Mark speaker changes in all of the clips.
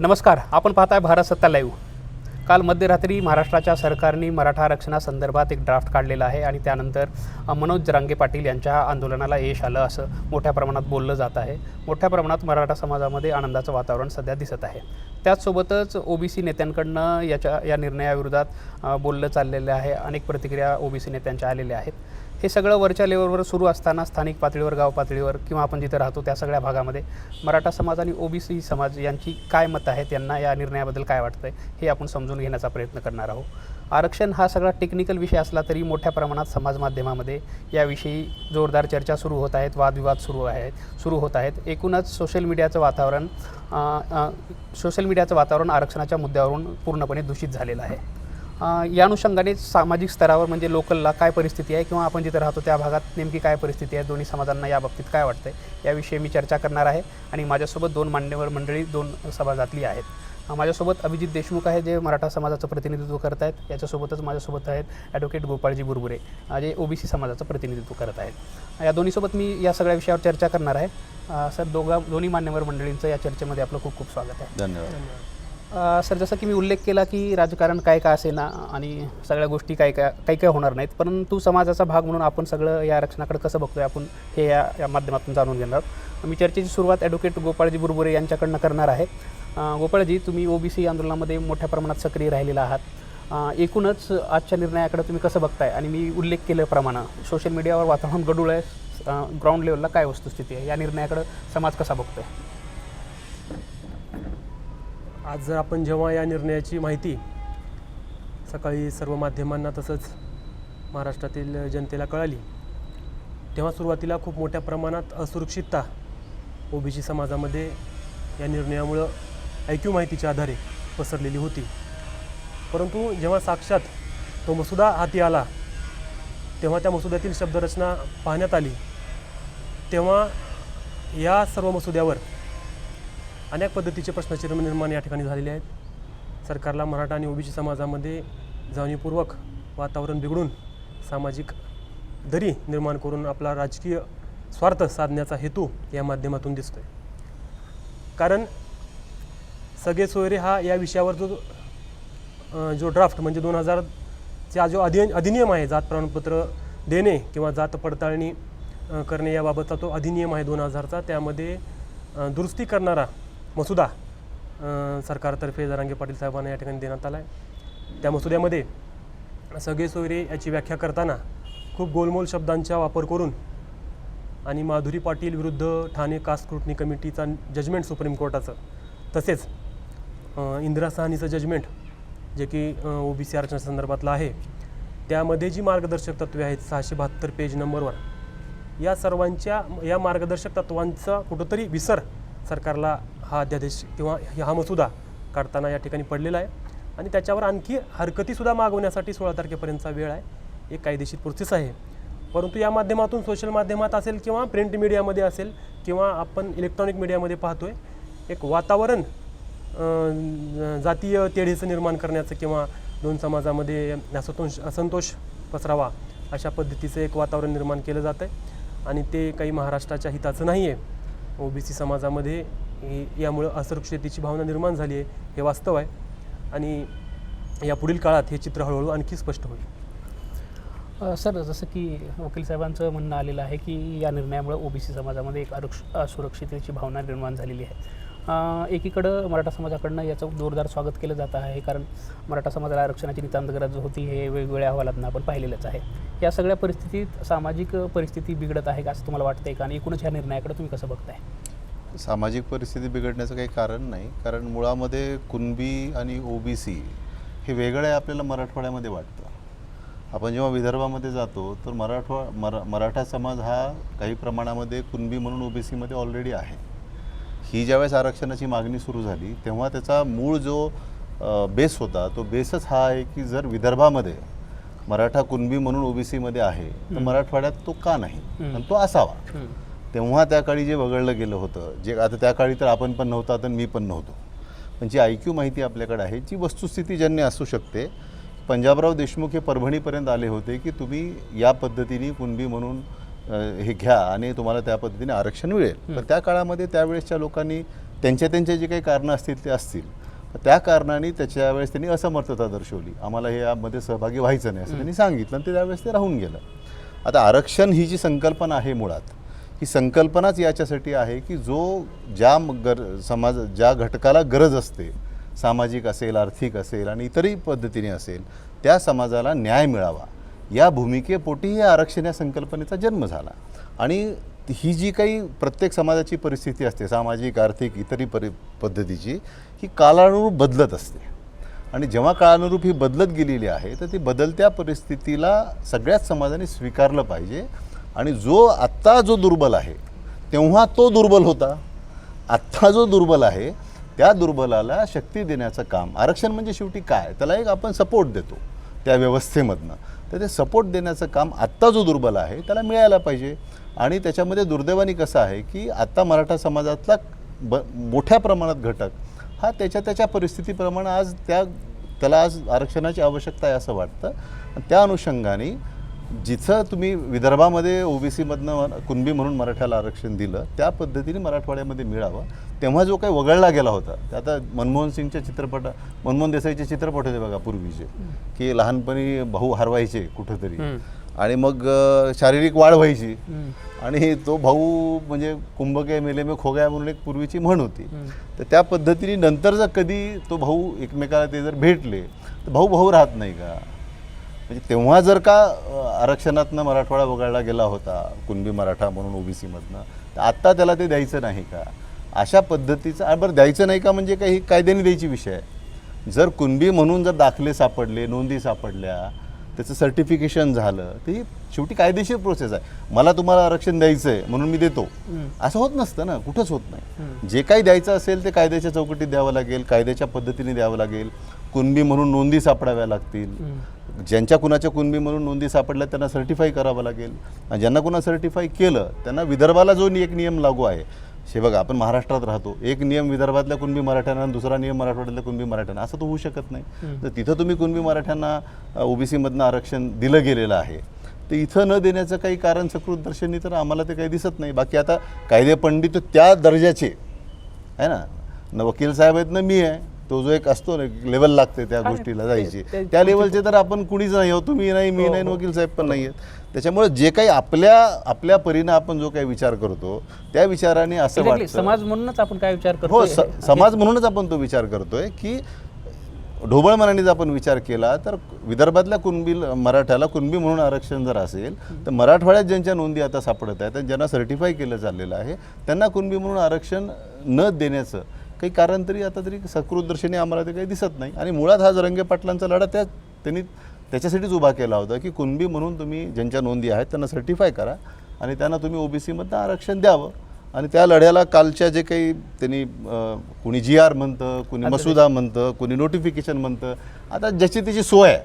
Speaker 1: नमस्कार, आपण पाहताय भारत सत्ता लाईव्ह. काल मध्यरात्री महाराष्ट्राच्या सरकारने मराठा आरक्षणासंदर्भात एक ड्राफ्ट काढलेला आहे आणि त्यानंतर मनोज जरांगे पाटील यांच्या आंदोलनाला यश आलं असं मोठ्या प्रमाणात बोललं जात आहे. मोठ्या प्रमाणात मराठा समाजामध्ये आनंदाचं वातावरण सध्या दिसत आहे. त्याचसोबतच ओबीसी नेत्यांकडनं या निर्णयाविरोधात बोललं चाललेलं आहे. अनेक प्रतिक्रिया ओबीसी नेत्यांच्या आलेल्या आहेत. हे सगळं वरच्या लेवलवर सुरू असताना स्थानिक पातळीवर, गाव पातळीवर किंवा आपण जिथे राहतो त्या सगळ्या भागामध्ये मराठा समाज आणि ओबीसी समाज यांची काय मतं आहेत, त्यांना या निर्णयाबद्दल काय वाटतंय हे आपण समजून घेण्याचा प्रयत्न करणार आहोत. आरक्षण हा सगळा टेक्निकल विषय असला तरी मोठ्या प्रमाणात समाज माध्यमामध्ये याविषयी जोरदार चर्चा सुरू होत आहेत, वादविवाद सुरू होत आहेत. एकूणच सोशल मीडियाचं वातावरण आरक्षणाच्या मुद्द्यावरून पूर्णपणे दूषित झालेलं आहे. या अनुषंगाने सामाजिक स्तरावर म्हणजे लोकलला काय परिस्थिती आहे किंवा आपण जिथे राहतो त्या भागात नेमकी काय परिस्थिती आहे, दोन्ही समाजांना याबाबतीत काय वाटतंय याविषयी मी चर्चा करणार आहे. आणि माझ्यासोबत दोन मान्यवर मंडळी, दोन सभागातली आहेत. माझ्यासोबत अभिजित देशमुख आहे, जे मराठा समाजाचं प्रतिनिधित्व करत आहेत. याच्यासोबतच माझ्यासोबत आहेत ॲडव्होकेट गोपाळजी बुरबुरे, जे ओबीसी समाजाचं प्रतिनिधित्व करत आहेत. या दोन्हीसोबत मी या सगळ्या विषयावर चर्चा करणार आहे. सर, दोन्ही मान्यवर मंडळींचं या चर्चेमध्ये आपलं खूप खूप स्वागत आहे.
Speaker 2: धन्यवाद.
Speaker 1: सर, जसं की मी उल्लेख केला की राजकारण काय का असे ना आणि सगळ्या गोष्टी काही होणार नाहीत, परंतु समाजाचा भाग म्हणून आपण सगळं या आरक्षणाकडे कसं बघतोय आपण हे या माध्यमातून जाणून घेणार आहोत. मी चर्चेची सुरुवात ॲडव्होकेट गोपाळजी बुरबुरे यांच्याकडनं करणार आहे. गोपाळजी, तुम्ही ओबीसी आंदोलनामध्ये मोठ्या प्रमाणात सक्रिय राहिलेला आहात. एकूणच आजच्या निर्णयाकडे तुम्ही कसं बघताय? आणि मी उल्लेख केल्याप्रमाणे सोशल मीडियावर वातावरण गढूळ आहे, ग्राउंड लेवलला काय वस्तुस्थिती आहे, या निर्णयाकडे समाज कसा बघतोय?
Speaker 3: आज आपण जेव्हा या निर्णयाची माहिती सकाळी सर्व माध्यमांना तसंच महाराष्ट्रातील जनतेला कळाली, तेव्हा सुरुवातीला खूप मोठ्या प्रमाणात असुरक्षितता ओबीसी समाजामध्ये या निर्णयामुळं ऐक्यू माहितीच्या आधारे पसरलेली होती. परंतु जेव्हा साक्षात तो मसुदा हाती आला, तेव्हा त्या मसुद्यातील शब्दरचना पाहण्यात आली, तेव्हा या सर्व मसुद्यावर अनेक पद्धतीचे प्रश्नचिन्ह निर्माण या ठिकाणी झालेले आहेत. सरकारला मराठा आणि ओबीसी समाजामध्ये जाणीवपूर्वक वातावरण बिघडून सामाजिक दरी निर्माण करून आपला राजकीय स्वार्थ साधण्याचा हेतू या माध्यमातून दिसतोय. कारण सगळे सोयरे हा या विषयावर जो ड्राफ्ट म्हणजे 2000चा जो अधिनियम आहे, जात प्रमाणपत्र देणे किंवा जात पडताळणी करणे याबाबतचा तो अधिनियम आहे 2000चा, त्यामध्ये दुरुस्ती करणारा मसुदा सरकारतर्फे जरांगे पाटील साहेबांना या ठिकाणी देण्यात आला आहे. त्या मसुद्यामध्ये सगळे सोयरे याची व्याख्या करताना खूप गोलमोल शब्दांचा वापर करून आणि माधुरी पाटील विरुद्ध ठाणे कास्ट स्क्रुटनी कमिटीचा जजमेंट सुप्रीम कोर्टाचं, तसेच इंदिरा साहनीचं जजमेंट जे की ओबीसी आरक्षणासंदर्भातलं आहे, त्यामध्ये जी मार्गदर्शक तत्त्वे आहेत 672 पेज नंबरवर, या मार्गदर्शक तत्त्वांचा कुठंतरी विसर सरकारला हा अध्यादेश किंवा हा मसुदा काढताना या ठिकाणी पडलेला आहे. आणि त्याच्यावर आणखी हरकतीसुद्धा मागवण्यासाठी 16 तारखेपर्यंतचा वेळ आहे. एक कायदेशीर प्रोसेस आहे. परंतु या माध्यमातून सोशल माध्यमात असेल किंवा प्रिंट मीडियामध्ये असेल किंवा आपण इलेक्ट्रॉनिक मीडियामध्ये पाहतोय, एक वातावरण जातीय तेढीचं निर्माण करण्याचं किंवा दोन समाजामध्ये असंतोष पसरावा अशा पद्धतीचं एक वातावरण निर्माण केलं जातं आहे. आणि ते काही महाराष्ट्राच्या हिताचं नाही आहे. ओबीसी समाजामध्ये यामुळं असुरक्षिततेची भावना निर्माण झाली आहे, हे वास्तव आहे. आणि या पुढील काळात हे चित्र हळूहळू आणखी स्पष्ट होईल.
Speaker 1: सर, जसं की वकील साहेबांचं म्हणणं आलेलं आहे की या निर्णयामुळे ओबीसी समाजामध्ये एक असुरक्षिततेची भावना निर्माण झालेली आहे. एकीकडं मराठा समाजाकडनं याचं जोरदार स्वागत केलं जात आहे, कारण मराठा समाजाला आरक्षणाची नितांत गरज होती हे वेगवेगळ्या अहवालातून आपण पाहिलेलंच आहे. या सगळ्या परिस्थितीत सामाजिक परिस्थिती बिघडत आहे का असं तुम्हाला वाटतंय का? आणि एकूणच ह्या निर्णयाकडे तुम्ही कसं बघताय?
Speaker 2: सामाजिक परिस्थिती बिघडण्याचं काही कारण नाही, कारण मुळामध्ये कुणबी आणि ओबीसी हे वेगळं आहे आपल्याला मराठवाड्यामध्ये वाटतं. आपण जेव्हा विदर्भामध्ये जातो तर मराठा समाज हा काही प्रमाणामध्ये कुणबी म्हणून ओबीसीमध्ये ऑलरेडी आहे. ही ज्यावेळेस आरक्षणाची मागणी सुरू झाली तेव्हा त्याचा मूळ जो बेस होता तो बेसच हा आहे की जर विदर्भामध्ये मराठा कुणबी म्हणून ओबीसीमध्ये आहे तर मराठवाड्यात तो का नाही आणि तो असावा. तेव्हा त्या काळी जे वगळलं गेलं होतं, जे आता त्या काळी तर आपण पण नव्हता तर मी पण नव्हतो, पण जी ऐक्यू माहिती आपल्याकडे आहे जी वस्तुस्थितीजन्य असू शकते. पंजाबराव देशमुख हे परभणीपर्यंत आले होते की तुम्ही या पद्धतीने कुणबी म्हणून हे घ्या आणि तुम्हाला त्या पद्धतीने आरक्षण मिळेल. पण त्या काळामध्ये त्यावेळेसच्या लोकांनी त्यांचे जे काही कारणं असतील ते असतील, त्या कारणाने त्याच्यावेळेस त्यांनी असमर्थता दर्शवली, आम्हाला हे यामध्ये सहभागी व्हायचं नाही असं त्यांनी सांगितलं आणि ते त्यावेळेस ते राहून गेलं. आता आरक्षण ही जी संकल्पना आहे मुळात, ही संकल्पनाच याच्यासाठी आहे की ज्या घटकाला गरज असते, सामाजिक असेल, आर्थिक असेल आणि इतरही पद्धतीने असेल, त्या समाजाला न्याय मिळावा या भूमिकेपोटी हे आरक्षण या संकल्पनेचा जन्म झाला. आणि ही जी काही प्रत्येक समाजाची परिस्थिती असते, सामाजिक, आर्थिक, इतरही पद्धतीची, ही काळानुरूप बदलत असते. आणि जेव्हा काळानुरूप ही बदलत गेलेली आहे तर ती बदलत्या परिस्थितीला सगळ्याच समाजाने स्वीकारलं पाहिजे. आणि आत्ता जो दुर्बल आहे तेव्हा तो दुर्बल होता, आत्ता जो दुर्बल आहे त्या दुर्बलाला शक्ती देण्याचं काम आरक्षण म्हणजे शेवटी काय, त्याला एक आपण सपोर्ट देतो त्या व्यवस्थेमधनं, तर ते सपोर्ट देण्याचं काम आत्ता जो दुर्बल आहे त्याला मिळायला पाहिजे. आणि त्याच्यामध्ये दुर्दैवाने कसं आहे की आत्ता मराठा समाजातला मोठ्या प्रमाणात घटक हा त्याच्या परिस्थितीप्रमाणे त्याला आज आरक्षणाची आवश्यकता आहे असं वाटतं. त्या अनुषंगाने जिथं तुम्ही विदर्भामध्ये ओबीसीमधनं कुणबी म्हणून मराठ्याला आरक्षण दिलं, त्या पद्धतीने मराठवाड्यामध्ये मिळावं. तेव्हा जो काही वगळला गेला होता, ते आता मनमोहन देसाईचे चित्रपट होते बघा पूर्वीचे, की लहानपणी भाऊ हरवायचे कुठंतरी आणि मग शारीरिक वाढ व्हायची आणि तो भाऊ म्हणजे कुंभके मेले में खो गया म्हणून एक पूर्वीची म्हण होती. तर त्या पद्धतीने नंतर जर कधी तो भाऊ एकमेकाला ते जर भेटले तर भाऊ राहत नाही का? म्हणजे तेव्हा जर का आरक्षणातनं मराठवाडा वगळला गेला होता कुणबी मराठा म्हणून ओबीसीमधनं, तर आत्ता त्याला ते द्यायचं नाही का? अशा पद्धतीचं बरं द्यायचं नाही का म्हणजे काही कायद्याने द्यायची विषय आहे. जर कुणबी म्हणून जर दाखले सापडले, नोंदी सापडल्या, त्याचं सर्टिफिकेशन झालं, तर ही शेवटी कायदेशीर प्रोसेस आहे. मला तुम्हाला आरक्षण द्यायचं आहे म्हणून मी देतो असं होत नसतं ना, कुठंच होत नाही. जे काही द्यायचं असेल ते कायद्याच्या चौकटीत द्यावं लागेल, कायद्याच्या पद्धतीने द्यावं लागेल. कुणबी म्हणून नोंदी सापडाव्या लागतील. ज्यांच्या कुणाच्या कुणबी म्हणून नोंदी सापडल्या त्यांना सर्टिफाय करावं लागेल. आणि ज्यांना कुणा सर्टिफाय केलं त्यांना विदर्भाला जो एक नियम लागू आहे, हे बघा आपण महाराष्ट्रात राहतो, एक नियम विदर्भातल्या कुणबी मराठ्यांना, दुसरा नियम मराठवाड्यातल्या कुणबी मराठ्यांना, असं तो होऊ शकत नाही. तर तिथं तुम्ही कुणबी मराठ्यांना ओबीसीमधनं आरक्षण दिलं गेलेलं आहे, तर इथं न देण्याचं काही कारण सकृत दर्शनी तर आम्हाला ते काही दिसत नाही. बाकी आता कायदे पंडित त्या दर्जाचे आहे ना, वकील साहेब आहेत ना, मी आहे, तो जो एक असतो ना लेवल लागते त्या गोष्टीला जायची, त्या लेवलचे तर आपण कुणीच नाही आहोत, तुम्ही नाही, मी नाही, वकील साहेब पण नाही आहेत. त्याच्यामुळे जे काही आपल्या परीनं आपण जो काही विचार करतो त्या विचाराने असं वाटतं,
Speaker 1: समाज म्हणूनच आपण काय विचार करतो,
Speaker 2: हो समाज म्हणूनच आपण तो विचार करतोय की ढोबळ मनाने जर आपण विचार केला तर विदर्भातल्या मराठ्याला कुणबी म्हणून आरक्षण जर असेल तर मराठवाड्यात ज्यांच्या नोंदी आता सापडत आहेत, ज्यांना सर्टिफाय केलं चाललेलं आहे, त्यांना कुणबी म्हणून आरक्षण न देण्याचं काही कारण तरी आता तरी सकृतदर्शनी आम्हाला ते काही दिसत नाही. आणि मुळात हा जरांगे पाटलांचा लढा त्यांनी त्याच्यासाठीच उभा केला होता की कुणबी म्हणून तुम्ही ज्यांच्या नोंदी आहेत त्यांना सर्टिफाय करा आणि त्यांना तुम्ही ओबीसीमधनं आरक्षण द्यावं. आणि त्या लढ्याला कालच्या जे काही त्यांनी कुणी GR म्हणतं, कुणी मसुदा म्हणतं, कुणी नोटिफिकेशन म्हणतं, आता ज्याची त्याची सोय आहे.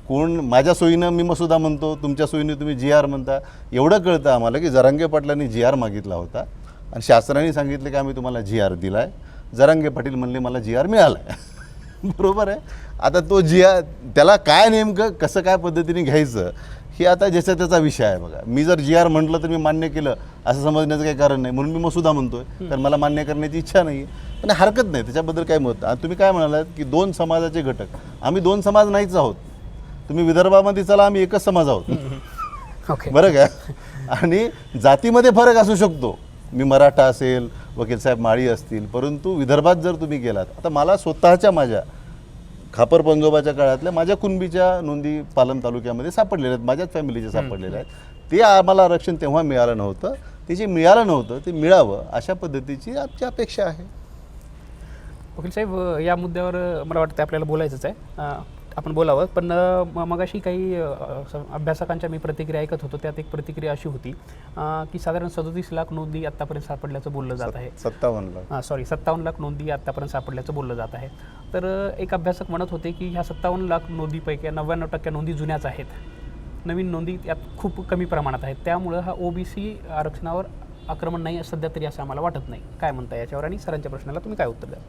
Speaker 2: कोण माझ्या सोयीनं मी मसुदा म्हणतो, तुमच्या सोयीनं तुम्ही GR म्हणता. एवढं कळतं आम्हाला की जरांगे पाटलांनी GR मागितला होता आणि शासनाने सांगितलं की आम्ही तुम्हाला GR दिला आहे. जरांगे पाटील म्हणले मला GR मिळाला आहे. बरोबर आहे. आता तो GR त्याला काय नेमकं कसं काय पद्धतीने घ्यायचं हे आता ज्याचा त्याचा विषय आहे. बघा, मी जर GR म्हटलं तर मी मान्य केलं असं समजण्याचं काही कारण नाही, म्हणून मी मसुदा म्हणतोय, कारण मला मान्य करण्याची इच्छा नाही आहे. पण हरकत नाही, त्याच्याबद्दल काय मत. आणि तुम्ही काय म्हणालात की 2 समाजाचे घटक, आम्ही 2 समाज नाहीच आहोत. तुम्ही विदर्भामध्ये चला, आम्ही एकच समाज आहोत. बरं का? आणि जातीमध्ये फरक असू शकतो, मी मराठा असेल, वकील साहेब माळी असतील, परंतु विदर्भात जर तुम्ही गेलात, आता मला स्वतःच्या माझ्या खापर पंजोबाच्या काळातल्या माझ्या कुणबीच्या नोंदी पालम तालुक्यामध्ये सापडलेल्या आहेत, माझ्याच फॅमिलीच्या सापडलेल्या आहेत. ते आम्हाला आरक्षण तेव्हा मिळालं नव्हतं, ते जे मिळालं नव्हतं ते मिळावं अशा पद्धतीची आमची अपेक्षा आहे.
Speaker 1: वकील साहेब, या मुद्द्यावर मला वाटतं आपल्याला बोलायचंच आहे, आपण बोलावं. पण मगाशी काही अभ्यासकांच्या मी प्रतिक्रिया ऐकत होतो, त्यात एक प्रतिक्रिया अशी होती की साधारण 37 लाख नोंदी आत्तापर्यंत सापडल्याचं बोललं जात आहे. 57 लाख नोंदी आत्तापर्यंत सापडल्याचं बोललं जात आहे. तर एक अभ्यासक म्हणत होते की ह्या 57 लाख नोंदीपैकी 99% नोंदी जुन्याच आहेत, नवीन नोंदी यात खूप कमी प्रमाणात आहेत. त्यामुळं हा ओबीसी आरक्षणावर आक्रमण नाही सध्या तरी असं आम्हाला वाटत नाही. काय म्हणता याच्यावर, आणि सरांच्या प्रश्नाला तुम्ही काय उत्तर द्या?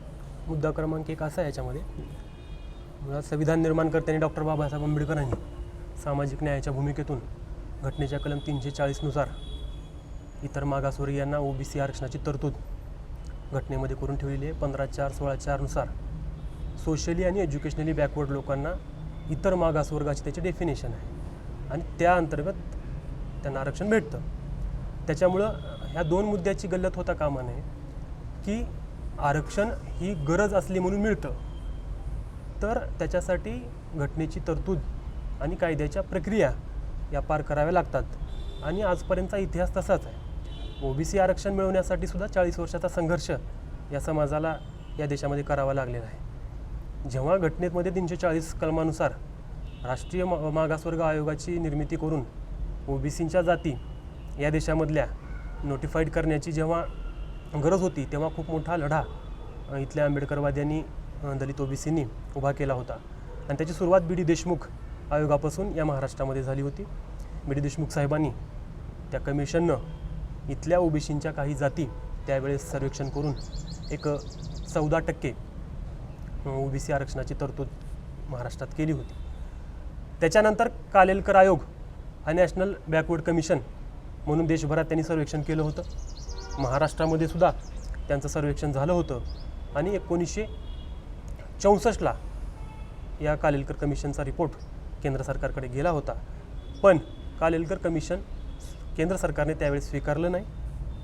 Speaker 3: मुद्दा क्रमांक 1 असा आहे याच्यामध्ये, मुळात संविधान निर्माणकर्त्यांनी डॉक्टर बाबासाहेब आंबेडकरांनी सामाजिक न्यायाच्या भूमिकेतून घटनेच्या कलम 340नुसार इतर मागासवर्गीयांना OBC आरक्षणाची तरतूद घटनेमध्ये करून ठेवलेली आहे. 15/4/16/4नुसार सोशली आणि एज्युकेशनली बॅकवर्ड लोकांना इतर मागासवर्गाची त्याची डेफिनेशन आहे आणि त्या अंतर्गत त्यांना आरक्षण भेटतं. त्याच्यामुळं ह्या दोन मुद्द्याची गल्लत होता कामा नये की आरक्षण ही गरज असली म्हणून मिळतं, तर त्याच्यासाठी घटनेची तरतूद आणि कायद्याच्या प्रक्रिया या पार कराव्या लागतात आणि आजपर्यंतचा इतिहास तसाच आहे. OBC आरक्षण मिळवण्यासाठी सुद्धा 40 वर्षाचा संघर्ष या समाजाला या देशामध्ये करावा लागलेला आहे. जेव्हा घटनेमध्ये 340 कलमानुसार राष्ट्रीय मागासवर्ग आयोगाची निर्मिती करून OBCच्या जाती या देशामधल्या नोटिफाईड करण्याची जेव्हा गरज होती, तेव्हा खूप मोठा लढा इथल्या आंबेडकरवाद्यांनी, दलित OBCनी उभा केला होता आणि त्याची सुरुवात BD देशमुख आयोगापासून या महाराष्ट्रामध्ये झाली होती. BD देशमुख साहेबांनी त्या कमिशननं इथल्या OBCच्या काही जाती त्यावेळेस सर्वेक्षण करून एक 14% OBC आरक्षणाची तरतूद महाराष्ट्रात केली होती. त्याच्यानंतर कालेलकर आयोग हा नॅशनल बॅकवर्ड कमिशन म्हणून देशभरात त्यांनी सर्वेक्षण केलं होतं. महाराष्ट्रामध्ये सुद्धा त्यांचं सर्वेक्षण झालं होतं आणि 1964ला या कालेलकर कमिशनचा रिपोर्ट केंद्र सरकारकडे गेला होता. पण कालेलकर कमिशन केंद्र सरकारने त्यावेळेस स्वीकारलं नाही.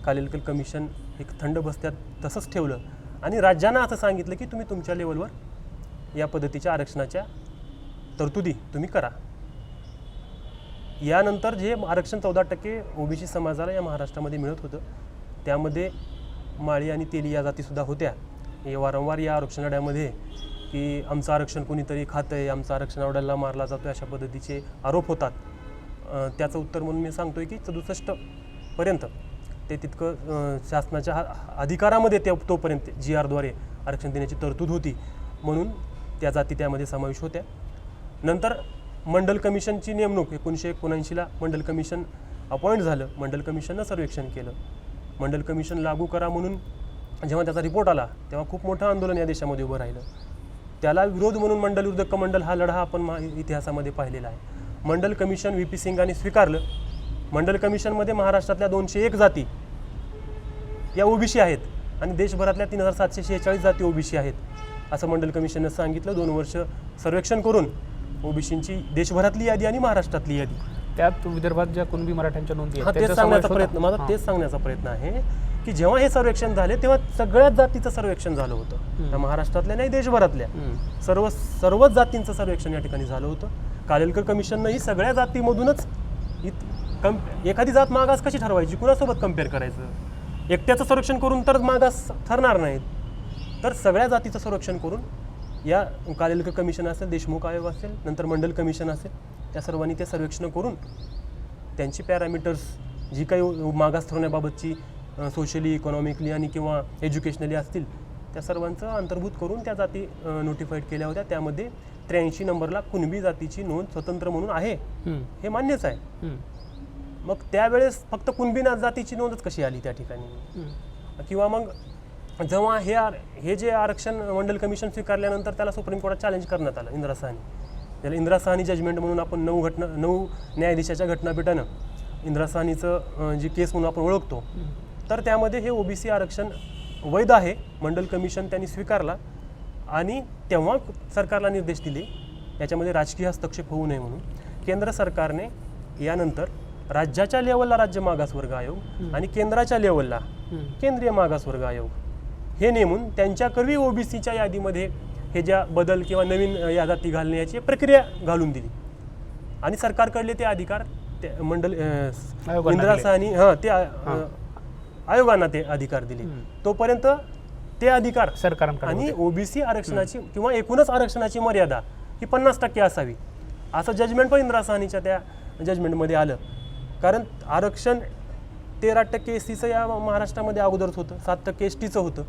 Speaker 3: कालेलकर कमिशन एक थंड बस्त्यात तसंच ठेवलं आणि राज्यांना असं सांगितलं की तुम्ही तुमच्या लेवलवर या पद्धतीच्या आरक्षणाच्या तरतुदी तुम्ही करा. यानंतर जे आरक्षण 14% OBC समाजाला या महाराष्ट्रामध्ये मिळत होतं, त्यामध्ये माळी आणि तेली या जातीसुद्धा होत्या. हे वारंवार या आरक्षण लढ्यामध्ये की आमचं आरक्षण कोणीतरी खातं आहे, आमचं आरक्षण आवडायला मारला जातो अशा पद्धतीचे आरोप होतात. त्याचं उत्तर म्हणून मी सांगतोय की 67पर्यंत ते तितकं शासनाच्या अधिकारामध्ये तोपर्यंत GR द्वारे आरक्षण देण्याची तरतूद होती म्हणून त्या जाती त्यामध्ये समावेश होत्या. नंतर मंडल कमिशनची नेमणूक 1979ला मंडल कमिशन अपॉइंट झालं. मंडल कमिशननं सर्वेक्षण केलं. मंडल कमिशन लागू करा म्हणून जेव्हा त्याचा रिपोर्ट आला तेव्हा खूप मोठं आंदोलन या देशामध्ये उभं राहिलं. त्याला विरोध म्हणून मंडल विरुद्ध कमंडल हा लढा आपण इतिहासामध्ये पाहिलेला आहे. मंडल कमिशन VP सिंगांनी स्वीकारलं. मंडल कमिशनमध्ये महाराष्ट्रातल्या 201 जाती या OBC आहेत आणि देशभरातल्या 3746 जाती OBC आहेत असं मंडल कमिशननं सांगितलं. 2 वर्ष सर्वेक्षण करून OBCची देशभरातली यादी आणि महाराष्ट्रातली यादी,
Speaker 1: त्यात विदर्भात ज्या कुणबी मराठ्यांच्या नोंदी आहेत,
Speaker 3: तेच
Speaker 1: त्याचा
Speaker 3: सांगण्याचा
Speaker 1: समावेश
Speaker 3: प्रयत्न
Speaker 1: होता?
Speaker 3: माझा तेच सांगण्याचा प्रयत्न आहे की जेव्हा हे सर्वेक्षण झाले तेव्हा सगळ्याच जातीचं सर्वेक्षण झालं होतं. त्या महाराष्ट्रातल्या नाही, देशभरातल्या सर्वच जातींचं सर्वेक्षण या ठिकाणी झालं होतं. कालेलकर कमिशननंही सगळ्या जातीमधूनच एखादी जात मागास कशी ठरवायची, कुणासोबत कम्पेअर करायचं, एकट्याचं सर्वेक्षण करून तर मागास ठरणार नाहीत, तर सगळ्या जातीचं सर्वेक्षण करून या कालेलकर कमिशन असेल, देशमुख आयोग असेल, नंतर मंडल कमिशन असेल, त्या सर्वांनी ते सर्वेक्षण करून त्यांची पॅरामीटर्स जी काही मागास ठरवण्याबाबतची सोशली, इकॉनॉमिकली आणि किंवा एज्युकेशनली असतील त्या सर्वांचं अंतर्भूत करून त्या जाती नोटिफाईड केल्या होत्या. त्यामध्ये 83 नंबरला कुणबी जातीची नोंद स्वतंत्र म्हणून आहे, हे मान्यच आहे. मग त्यावेळेस फक्त कुणबी जातीची नोंदच कशी आली त्या ठिकाणी? किंवा मग जेव्हा हे जे आरक्षण मंडल कमिशन स्वीकारल्यानंतर त्याला सुप्रीम कोर्टात चॅलेंज करण्यात आलं. इंदिरा साहनी, त्याला इंदिरा साहनी जजमेंट म्हणून आपण 9 न्यायाधीशाच्या घटनापीठानं इंदिरा साहनीचं जी केस म्हणून आपण ओळखतो, तर त्यामध्ये हे OBC आरक्षण वैध आहे मंडल कमिशन त्यांनी स्वीकारला आणि तेव्हा सरकारला निर्देश दिले याच्यामध्ये राजकीय हस्तक्षेप होऊ नये म्हणून. केंद्र सरकारने यानंतर राज्याच्या लेवलला राज्य मागासवर्ग आयोग आणि केंद्राच्या लेवलला केंद्रीय मागासवर्ग आयोग हे नेमून त्यांच्याकरवी OBCच्या यादीमध्ये हे ज्या बदल किंवा नवीन या जाती घालण्याची प्रक्रिया घालून दिली आणि सरकारकडले ते अधिकार मंडल इंदिरा साहनी ते आयोगांना ते अधिकार दिले. तोपर्यंत ते अधिकार
Speaker 1: सरकारांकडे
Speaker 3: आणि OBC आरक्षणाची किंवा एकूणच आरक्षणाची मर्यादा ही 50% असावी असं जजमेंट पण इंदिरा साहनीच्या त्या जजमेंटमध्ये आलं. कारण आरक्षण 13% SCचं या महाराष्ट्रामध्ये अगोदरच होतं, 7% STचं होतं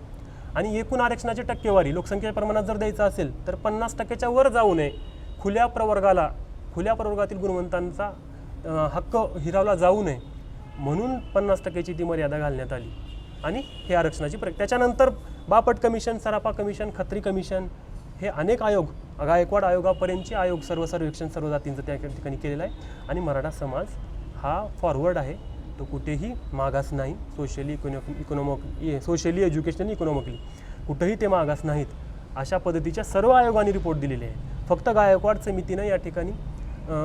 Speaker 3: आणि एकूण आरक्षणाची टक्केवारी लोकसंख्येच्या प्रमाणात जर द्यायचं असेल तर 50%च्या वर जाऊ नये. खुल्या प्रवर्गातील गुणवंतांचा हक्क हिरावला जाऊ नये म्हणून 50%ची ती मर्यादा घालण्यात आली आणि हे आरक्षणाची त्याच्यानंतर बापट कमिशन, सराफा कमिशन, खत्री कमिशन हे अनेक आयोग, गायकवाड आयोगापर्यंतचे आयोग सर्व सर्वेक्षण सर्व जातींचं त्या ठिकाणी केलेलं आहे आणि मराठा समाज हा फॉरवर्ड आहे, तो कुठेही मागास नाही. सोशली एज्युकेशनली इकॉनॉमिकली कुठेही ते मागास नाहीत. अशा पद्धतीच्या सर्व आयोगाने रिपोर्ट दिलेले आहे. फक्त गायकवाड समितीनं या ठिकाणी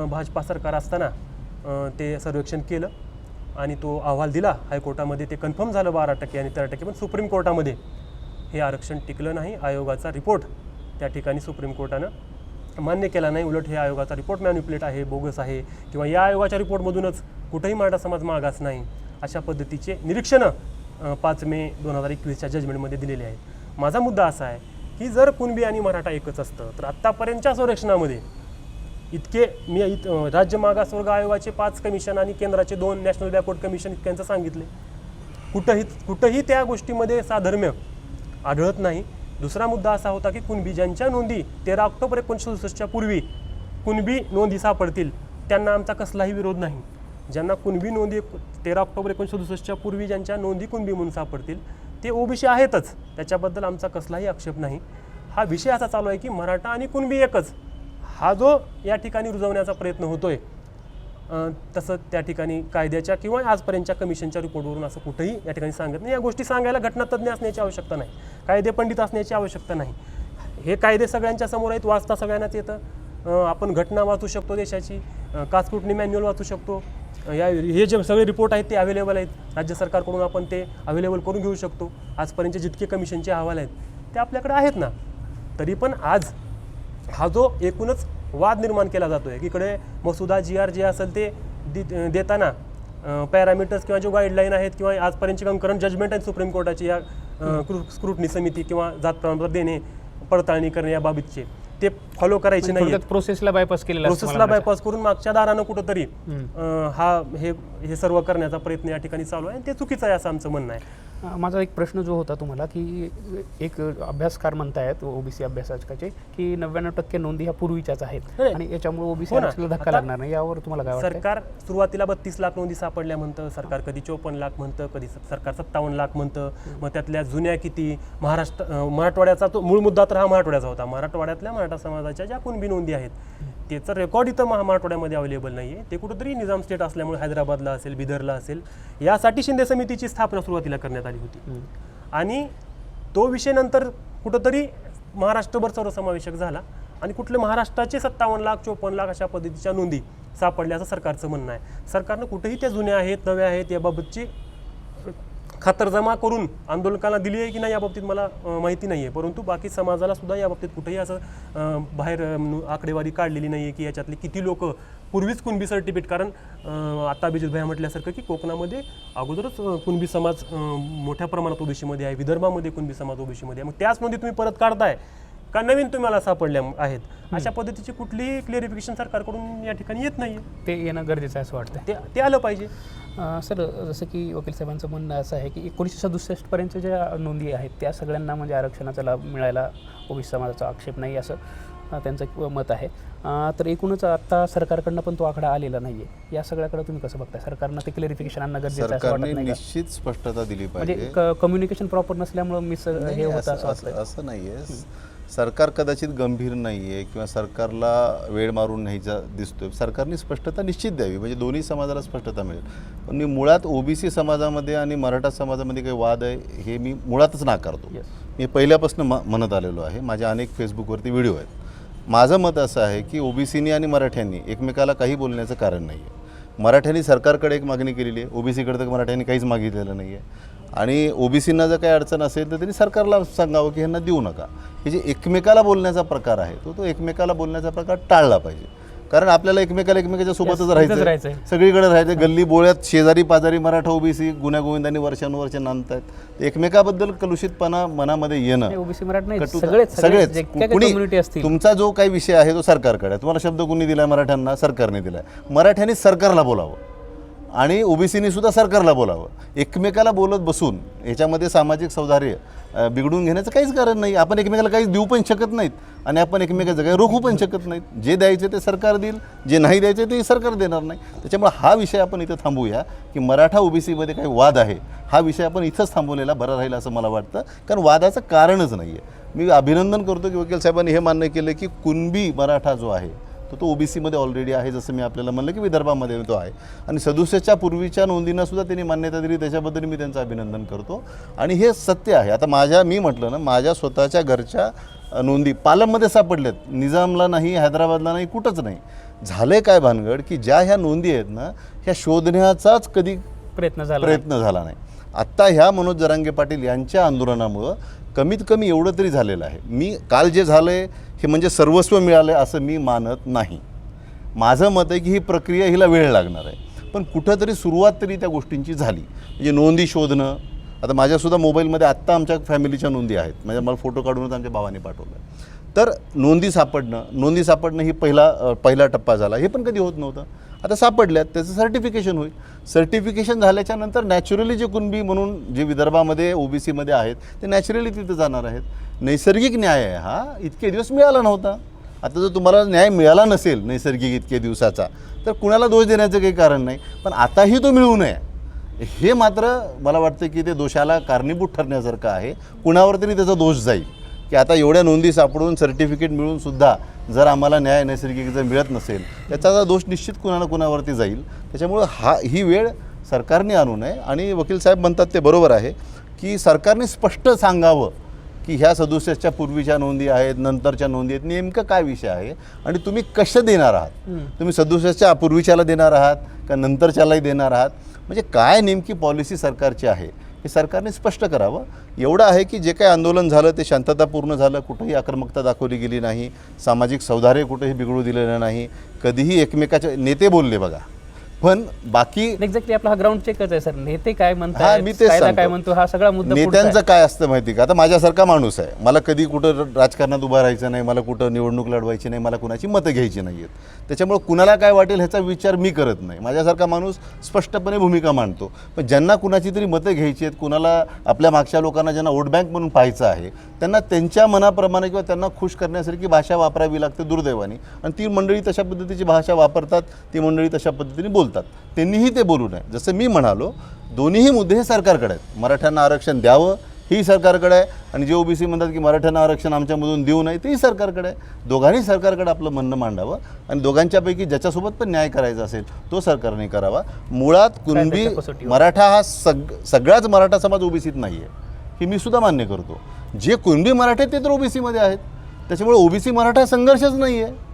Speaker 3: भाजपा सरकार असताना ते सर्वेक्षण केलं आणि तो अहवाल दिला हायकोर्टामध्ये. ते कन्फर्म झालं 12% आणि 13%, पण सुप्रीम कोर्टामध्ये हे आरक्षण टिकलं नाही. आयोगाचा रिपोर्ट त्या ठिकाणी सुप्रीम कोर्टानं मान्य केला नाही. उलट हे आयोगाचा रिपोर्ट मॅन्युप्युलेट आहे, बोगस आहे, किंवा या आयोगाच्या रिपोर्टमधूनच कुठेही मराठा समाज मागास नाही, अशा पद्धतीचे निरीक्षणं 5 मे 2021च्या जजमेंटमध्ये दिलेले आहेत. माझा मुद्दा असा आहे की जर कुणबी आणि मराठा एकच असतं तर आत्तापर्यंतच्या सर्वेक्षणामध्ये इतके राज्य मागासवर्ग आयोगाचे 5 कमिशन आणि केंद्राचे 2 नॅशनल बॅकवर्ड कमिशन इतक्यांचं सांगितले. कुठंही त्या गोष्टीमध्ये साधर्म्य आढळत नाही. दुसरा मुद्दा असा होता की कुणबी ज्यांच्या नोंदी 13 ऑक्टोबर 1967च्या पूर्वी कुणबी नोंदी सापडतील त्यांना आमचा कसलाही विरोध नाही. ज्यांना कुणबी नोंदी 13 ऑक्टोबर 1967च्या पूर्वी ज्यांच्या नोंदी कुणबी म्हणून सापडतील ते ओबीसी आहेतच, त्याच्याबद्दल आमचा कसलाही आक्षेप नाही. हा विषय असा चालू आहे की मराठा आणि कुणबी एकच, हा जो या ठिकाणी रुजवण्याचा प्रयत्न होतोय, तसं त्या ठिकाणी कायद्याच्या किंवा आजपर्यंतच्या कमिशनच्या रिपोर्टवरून असं कुठंही या ठिकाणी सांगत नाही. या गोष्टी सांगायला घटनातज्ञ असण्याची आवश्यकता नाही, कायदे पंडित असण्याची आवश्यकता नाही. हे कायदे सगळ्यांच्या समोर आहेत, वाचता सगळ्यांनाच येतं. आपण घटना वाचू शकतो देशाची, कास्क्रुटनी मॅन्युअल वाचू शकतो. हे जे सगळे रिपोर्ट आहेत ते अवेलेबल आहेत, राज्य सरकारकडून आपण ते अवेलेबल करून घेऊ शकतो. आजपर्यंतचे जितके कमिशनचे अहवाल आहेत ते आपल्याकडे आहेत ना. तरी पण आज हा जो एकूणच वाद निर्माण केला जातो आहे, एकीकडे मसुदा GR जे असेल ते देताना पॅरामीटर्स किंवा जो गाईडलाईन आहेत किंवा आजपर्यंतची कंकरंट जजमेंट आहेत सुप्रीम कोर्टाची या स्क्रुटनी समिती किंवा जात प्रमाणपत्र देणे, पडताळणी करणे याबाबतचे, ते फॉलो करायचे नाही.
Speaker 1: प्रोसेसला बायपास केलेला,
Speaker 3: प्रोसेसला बायपास करून मागच्या दारानं कुठंतरी हे सर्व करण्याचा प्रयत्न या ठिकाणी चालू आहे आणि ते चुकीचं आहे असं आमचं म्हणणं आहे.
Speaker 1: माझा एक प्रश्न जो होता तुम्हाला की एक अभ्यासकार म्हणतायत ओबीसी अभ्यासकाचे की 99% नोंदी ह्या पूर्वीच्याच आहेत आणि याच्यामुळे ओबीसी आरक्षणाला धक्का लागणार नाही, यावर तुम्हाला काय वाटतं?
Speaker 3: सरकार सुरुवातीला 32 लाख नोंदी सापडल्या म्हणतं, सरकार कधी 54 लाख म्हणतं, कधी सरकार 57 लाख म्हणतं. मग त्यातल्या जुन्या किती, मराठवाड्याचा तो मूळ मुद्दा तर हा मराठवाड्याचा होता. मराठवाड्यातल्या मराठा समाजाच्या ज्या कुणबी नोंदी आहेत त्याचं रेकॉर्ड इथं मराठवाड्यामध्ये अवेलेबल नाही आहे. ते कुठंतरी निजाम स्टेट असल्यामुळे हैदराबादला असेल, बिदरला असेल, यासाठी शिंदे समितीची स्थापना सुरुवातीला करण्यात आली होती आणि तो विषय नंतर कुठंतरी महाराष्ट्रभर सर्वसमावेशक झाला आणि कुठले महाराष्ट्राचे 57 लाख 54 लाख अशा पद्धतीच्या नोंदी सापडल्या असं सरकारचं म्हणणं आहे. सरकारनं कुठेही त्या जुन्या आहेत नव्या आहेत याबाबतची खातरजमा करून आंदोलकांना दिली आहे की नाही याबाबतीत मला माहिती नाही आहे, परंतु बाकी समाजाला सुद्धा याबाबतीत कुठेही असं बाहेर आकडेवारी काढलेली नाही आहे की याच्यातले किती लोक पूर्वीच कुणबी सर्टिफिकेट. कारण आता अभिजित भाई म्हटल्यासारखं की कोकणामध्ये अगोदरच कुणबी समाज मोठ्या प्रमाणात ओबीसीमध्ये आहे, विदर्भामध्ये कुणबी समाज ओबीसीमध्ये आहे, मग त्याच नोंदी तुम्ही परत काढताय का नवीन तुम्हाला सापडल्या आहेत? अशा पद्धतीची कुठलीही क्लिअरिफिकेशन सरकारकडून या ठिकाणी येत नाही.
Speaker 1: ते येणं गरजेचं आहे असं वाटतं.
Speaker 3: ते आलं पाहिजे.
Speaker 1: सर, जसं की वकील साहेबांचं म्हणणं असं आहे की 1967 पर्यंत ज्या नोंदी आहेत त्या सगळ्यांना म्हणजे आरक्षणाचा लाभ मिळायला ओबीसी समाजाचा आक्षेप नाही असं त्यांचं मत आहे. तर एकूणच आता सरकारकडनं पण तो आकडा आलेला नाही आहे. या सगळ्याकडे तुम्ही कसं बघताय? सरकारनं ते क्लॅरिफिकेशन आणणं गरजेचं आहे असं वाटत नाही?
Speaker 2: निश्चित स्पष्टता दिली पाहिजे.
Speaker 1: म्हणजे कम्युनिकेशन प्रॉपर नसल्यामुळे हे होतं असं वाटतं.
Speaker 2: असं नाही आहे. सरकार कदाचित गंभीर नाही आहे किंवा सरकारला वेळ मारून न्यायचा दिसतोय. सरकारने स्पष्टता निश्चित द्यावी म्हणजे दोन्ही समाजाला स्पष्टता मिळेल. पण मी मुळात ओबीसी समाजामध्ये आणि मराठा समाजामध्ये काही वाद आहे हे मी मुळातच नाकारतो. मी पहिल्यापासून म्हणत आलेलो आहे. माझ्या अनेक फेसबुकवरती व्हिडिओ आहेत. माझं मत असं आहे की ओबीसीनी आणि मराठ्यांनी एकमेकाला काही बोलण्याचं कारण नाही आहे. मराठ्यांनी सरकारकडे एक मागणी केलेली आहे, ओबीसीकडे तर मराठ्यांनी काहीच मागितलेलं नाही आहे. आणि ओबीसींना जर काही अडचण असेल तर त्यांनी सरकारला सांगावं की ह्यांना देऊ नका. हे जे एकमेकाला बोलण्याचा प्रकार आहे तो एकमेकाला बोलण्याचा प्रकार टाळला पाहिजे. कारण आपल्याला एकमेकाच्या सोबतच राहायचं, सगळीकडे राहायचं. गल्ली बोळ्यात शेजारी पाजारी मराठा ओबीसी गुण्यागोविंदांनी वर्षानुवर्ष नांदतायत. एकमेकाबद्दल कलुषितपणा मनामध्ये येणं, सगळेच कुणी तुमचा जो काही विषय आहे तो सरकारकडे आहे. तुम्हाला शब्द कुणी दिलाय? मराठ्यांना सरकारने दिलाय. मराठ्यांनी सरकारला बोलावं आणि ओबीसीनी सुद्धा सरकारला बोलावं. एकमेकाला बोलत बसून याच्यामध्ये सामाजिक सौहार्द बिघडून घेण्याचं काहीच कारण नाही. आपण एकमेकाला काहीच देऊ पण शकत नाहीत आणि आपण एकमेकाचं काही रोखू पण शकत नाहीत. जे द्यायचे ते सरकार देईल, जे नाही द्यायचे ते सरकार देणार नाही. त्याच्यामुळे हा विषय आपण इथं थांबवूया की मराठा ओबीसीमध्ये काही वाद आहे हा विषय आपण इथंच थांबवलेला बरं राहील असं मला वाटतं. कारण वादाचं कारणच नाही आहे. मी अभिनंदन करतो की वकील साहेबांनी हे मान्य केलं की कुणबी मराठा जो आहे तर तो ओबीसीमध्ये ऑलरेडी आहे. जसं मी आपल्याला म्हणलं की विदर्भामध्ये तो आहे आणि 67च्या पूर्वीच्या नोंदींना सुद्धा त्यांनी मान्यता दिली, त्याच्याबद्दल मी त्यांचं अभिनंदन करतो. आणि हे सत्य आहे. आता मी म्हटलं ना, माझ्या स्वतःच्या घरच्या नोंदी पालममध्ये सापडल्यात, निजामला नाही, हैदराबादला नाही, कुठंच नाही. झाले काय भानगड की ज्या ह्या नोंदी आहेत ना, ह्या शोधण्याचाच कधी
Speaker 1: प्रयत्न झाला
Speaker 2: नाही. आत्ता ह्या मनोज जरांगे पाटील यांच्या आंदोलनामुळं कमीत कमी एवढं तरी झालेलं आहे. मी काल जे झालं आहे हे म्हणजे सर्वस्व मिळालं आहे असं मी मानत नाही. माझं मत आहे की ही प्रक्रिया हिला वेळ लागणार आहे, पण कुठंतरी सुरुवात तरी त्या गोष्टींची झाली. म्हणजे नोंदी शोधणं, आता माझ्यासुद्धा मोबाईलमध्ये आत्ता आमच्या फॅमिलीच्या नोंदी आहेत, म्हणजे मला फोटो काढूनच आमच्या भावाने पाठवलं. तर नोंदी सापडणं ही पहिला टप्पा झाला. हे पण कधी होत नव्हतं. आता सापडल्यात, त्याचं सर्टिफिकेशन होईल. सर्टिफिकेशन झाल्याच्या नंतर नॅचरली जे कुणबी म्हणून जे विदर्भामध्ये ओबीसीमध्ये आहेत ते नॅचरली तिथं जाणार आहेत. नैसर्गिक न्याय आहे हा, इतके दिवस मिळाला नव्हता. आता जर तुम्हाला न्याय मिळाला नसेल नैसर्गिक इतके दिवसाचा, तर कुणाला दोष देण्याचं काही कारण नाही, पण आताही तो मिळू नये हे मात्र मला वाटतं की ते दोषाला कारणीभूत ठरण्यासारखं आहे. कुणावर तरी त्याचा दोष जाईल की आता एवढ्या नोंदी सापडून सर्टिफिकेट मिळूनसुद्धा जर आम्हाला न्याय नैसर्गिक जर मिळत नसेल, त्याचा दोष निश्चित कुणावरती जाईल. त्याच्यामुळं ही वेळ सरकारने आणू नये. आणि वकील साहेब म्हणतात ते बरोबर आहे की सरकारने स्पष्ट सांगावं की ह्या 67च्या पूर्वीच्या नोंदी आहेत, नंतरच्या नोंदी आहेत, नेमकं काय विषय आहे आणि तुम्ही कशा देणार आहात. तुम्ही 67च्या पूर्वीच्याला देणार आहात का नंतरच्यालाही देणार आहात, म्हणजे काय नेमकी पॉलिसी सरकारची आहे हे सरकारने स्पष्ट करावं. एवढं आहे की जे काही आंदोलन झालं ते शांततापूर्ण झालं, कुठंही आक्रमकता दाखवली गेली नाही, सामाजिक सौहार्द कुठेही बिघडू दिलेलं नाही, कधीही एकमेकाचे नेते बोलले बघा, पण बाकी
Speaker 1: एक्झॅक्टली आपला हा ग्राउंड चेकच आहे सर. नेते काय
Speaker 2: मी
Speaker 1: म्हणतात,
Speaker 2: तेच
Speaker 1: कायदा
Speaker 2: सांगतो.
Speaker 1: काय म्हणतो, हा सगळा मुद्दा पुढचा
Speaker 2: नेत्यांचं
Speaker 1: आहे.
Speaker 2: काय असतं माहिती का, आता माझ्यासारखा माणूस आहे, मला कधी कुठं राजकारणात उभं राहायचं नाही, मला कुठं निवडणूक लढवायची नाही, मला कुणाची मतं घ्यायची नाही आहेत. त्याच्यामुळे कुणाला काय वाटेल ह्याचा विचार मी करत नाही. माझ्यासारखा माणूस स्पष्टपणे भूमिका मांडतो. पण ज्यांना कुणाची तरी मतं घ्यायची आहेत, कुणाला आपल्या मागच्या लोकांना ज्यांना वोट बँक म्हणून पाहायचं आहे, त्यांना त्यांच्या मनाप्रमाणे किंवा त्यांना खुश करण्यासारखी भाषा वापरावी लागते दुर्दैवाने. आणि ती मंडळी तशा पद्धतीची भाषा वापरतात, ती मंडळी तशा पद्धतीने बोलतात. त्यांनीही ते बोलू नये. जसं मी म्हणालो, दोन्हीही मुद्दे हे सरकारकडे आहेत. मराठ्यांना आरक्षण द्यावं ही सरकारकडे आहे, आणि जे ओबीसी म्हणतात की मराठ्यांना आरक्षण आमच्यामधून देऊ नये तेही सरकारकडे आहे. दोघांनी सरकारकडे आपलं म्हणणं मांडावं, आणि दोघांच्यापैकी ज्याच्यासोबत पण न्याय करायचा असेल तो सरकारने करावा. मुळात कुणबी मराठा हा सगळाच मराठा समाज ओबीसीत नाही आहे हे मी सुद्धा मान्य करतो. जे कुणबी मराठे ते तर ओबीसीमध्ये आहेत. त्याच्यामुळे ओबीसी मराठा संघर्षच नाही आहे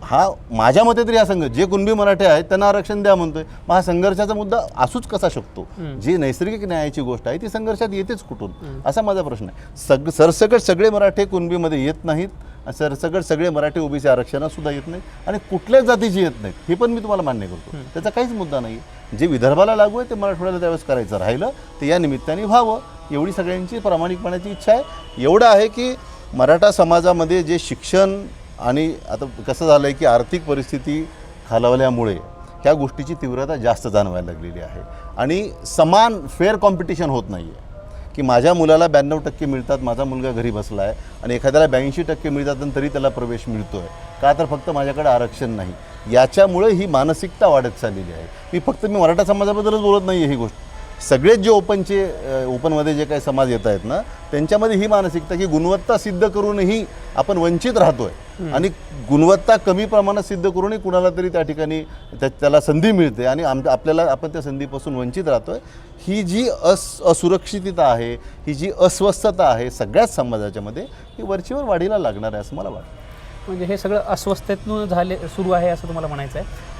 Speaker 2: हा, माझ्या मते तरी. हा संघर्ष जे कुणबी मराठे आहेत त्यांना आरक्षण द्या म्हणतोय, मग हा संघर्षाचा मुद्दा असूच कसा शकतो. जी नैसर्गिक न्यायाची गोष्ट आहे ती संघर्षात येतेच कुठून, असा माझा प्रश्न आहे. सरसकट सगळे मराठे कुणबीमध्ये येत नाहीत, सरसकट सगळे मराठी ओबीसी आरक्षणात सुद्धा येत नाहीत, आणि कुठल्याच जातीची येत नाहीत हे पण मी तुम्हाला मान्य करतो. त्याचा काहीच मुद्दा नाही. जे विदर्भाला लागू आहे ते मराठवाड्याला त्यावेळेस करायचं राहिलं ते या निमित्ताने व्हावं, एवढी सगळ्यांची प्रामाणिकपणाची इच्छा आहे. एवढं आहे की मराठा समाजामध्ये जे शिक्षण, आणि आता कसं झालं आहे की आर्थिक परिस्थिती खालावल्यामुळे ह्या गोष्टीची तीव्रता जास्त जाणवायला लागलेली आहे, आणि समान फेअर कॉम्पिटिशन होत नाही आहे. की माझ्या मुलाला 92% मिळतात, माझा मुलगा घरी बसला आहे, आणि एखाद्याला 82% मिळतात आणि तरी त्याला प्रवेश मिळतो आहे का, तर फक्त माझ्याकडे आरक्षण नाही. याच्यामुळे ही मानसिकता वाढत चाललेली आहे. मी मराठा समाजाबद्दलच बोलत नाही आहे. ही गोष्ट सगळेच जे ओपनमध्ये जे काही समाज येत आहेत ना, त्यांच्यामध्ये ही मानसिकता की गुणवत्ता सिद्ध करूनही आपण वंचित राहतोय, आणि गुणवत्ता कमी प्रमाणात सिद्ध करूनही कुणाला तरी त्या ठिकाणी त्याला संधी मिळते, आणि आपण त्या संधीपासून वंचित राहतोय. ही जी असुरक्षितता आहे, ही जी अस्वस्थता आहे सगळ्याच समाजाच्यामध्ये, ही वरचीवर वाढीला लागणार आहे असं मला वाटतं.
Speaker 1: म्हणजे हे सगळं अस्वस्थतेतून सुरू आहे असं तुम्हाला म्हणायचं आहे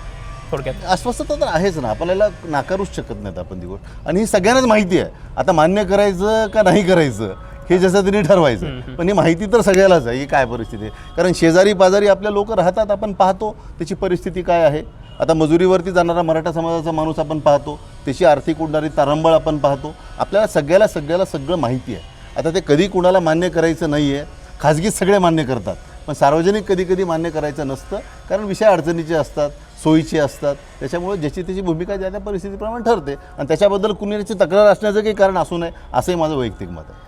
Speaker 1: थोडक्यात.
Speaker 2: अस्वस्थता तर आहेच ना, आपल्याला नाकारूच शकत नाहीत आपण ती गोष्ट, आणि ही सगळ्यांनाच माहिती आहे. आता मान्य करायचं का नाही करायचं हे जसं त्यांनी ठरवायचं, पण ही माहिती तर सगळ्यालाच आहे ही काय परिस्थिती आहे. कारण शेजारी पाजारी आपल्या लोक राहतात, आपण पाहतो त्याची परिस्थिती काय आहे. आता मजुरीवरती जाणारा मराठा समाजाचा माणूस आपण पाहतो, त्याची आर्थिक उडणारी तारंबळ आपण पाहतो. आपल्याला सगळ्याला सगळं माहिती आहे. आता ते कधी कुणाला मान्य करायचं नाही आहे, खाजगीत सगळे मान्य करतात, पण सार्वजनिक कधी मान्य करायचं नसतं, कारण विषय अडचणीचे असतात, सोयीचे असतात. त्याच्यामुळे ज्याची त्याची भूमिका ज्या त्या परिस्थितीप्रमाणे ठरते, आणि त्याच्याबद्दल कुणाची तक्रार असण्याचं काही कारण असू नये असंही माझं वैयक्तिक मत आहे.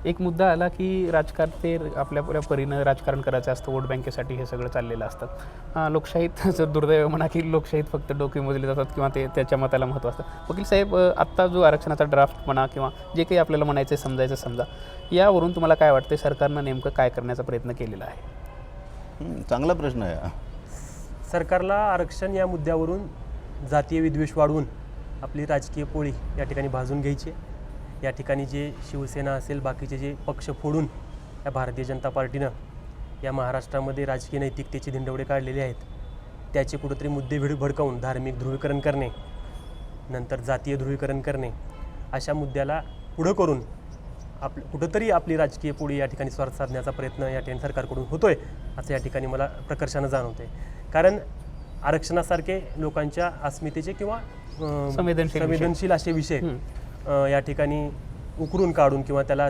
Speaker 1: एक मुद्दा आला की राजकारते आपल्या परीनं राजकारण करायचं असतं, वोट बँकेसाठी हे सगळं चाललेलं असतं. लोकशाहीत जर दुर्दैव म्हणा की लोकशाहीत फक्त डोके मोजले जातात किंवा त्याच्या मताला महत्त्व असतं. वकील साहेब, आत्ता जो आरक्षणाचा ड्राफ्ट म्हणा किंवा जे काही आपल्याला म्हणायचं समजा, यावरून तुम्हाला काय वाटतं सरकारनं नेमकं काय करण्याचा प्रयत्न केलेला आहे?
Speaker 2: चांगला प्रश्न आहे हा.
Speaker 3: सरकारला आरक्षण या मुद्द्यावरून जातीय विद्वेष वाढवून आपली राजकीय पोळी या ठिकाणी भाजून घ्यायची. या ठिकाणी जे शिवसेना असेल, बाकीचे जे पक्ष फोडून या भारतीय जनता पार्टीनं या महाराष्ट्रामध्ये राजकीय नैतिकतेचे धिंडवडे काढलेले आहेत, त्याचे कुठेतरी मुद्दे भडकावून धार्मिक ध्रुवीकरण करणे, नंतर जातीय ध्रुवीकरण करणे, अशा मुद्द्याला पुढं करून कुठंतरी आपली राजकीय पोळी या ठिकाणी स्वार्थ साधण्याचा प्रयत्न या ठिकाणी सरकारकडून होतोय असं या ठिकाणी मला प्रकर्षानं जाणवतंय. कारण आरक्षणासारखे लोकांच्या अस्मितेचे किंवा संवेदनशील असे विषय या ठिकाणी उकरून काढून किंवा त्याला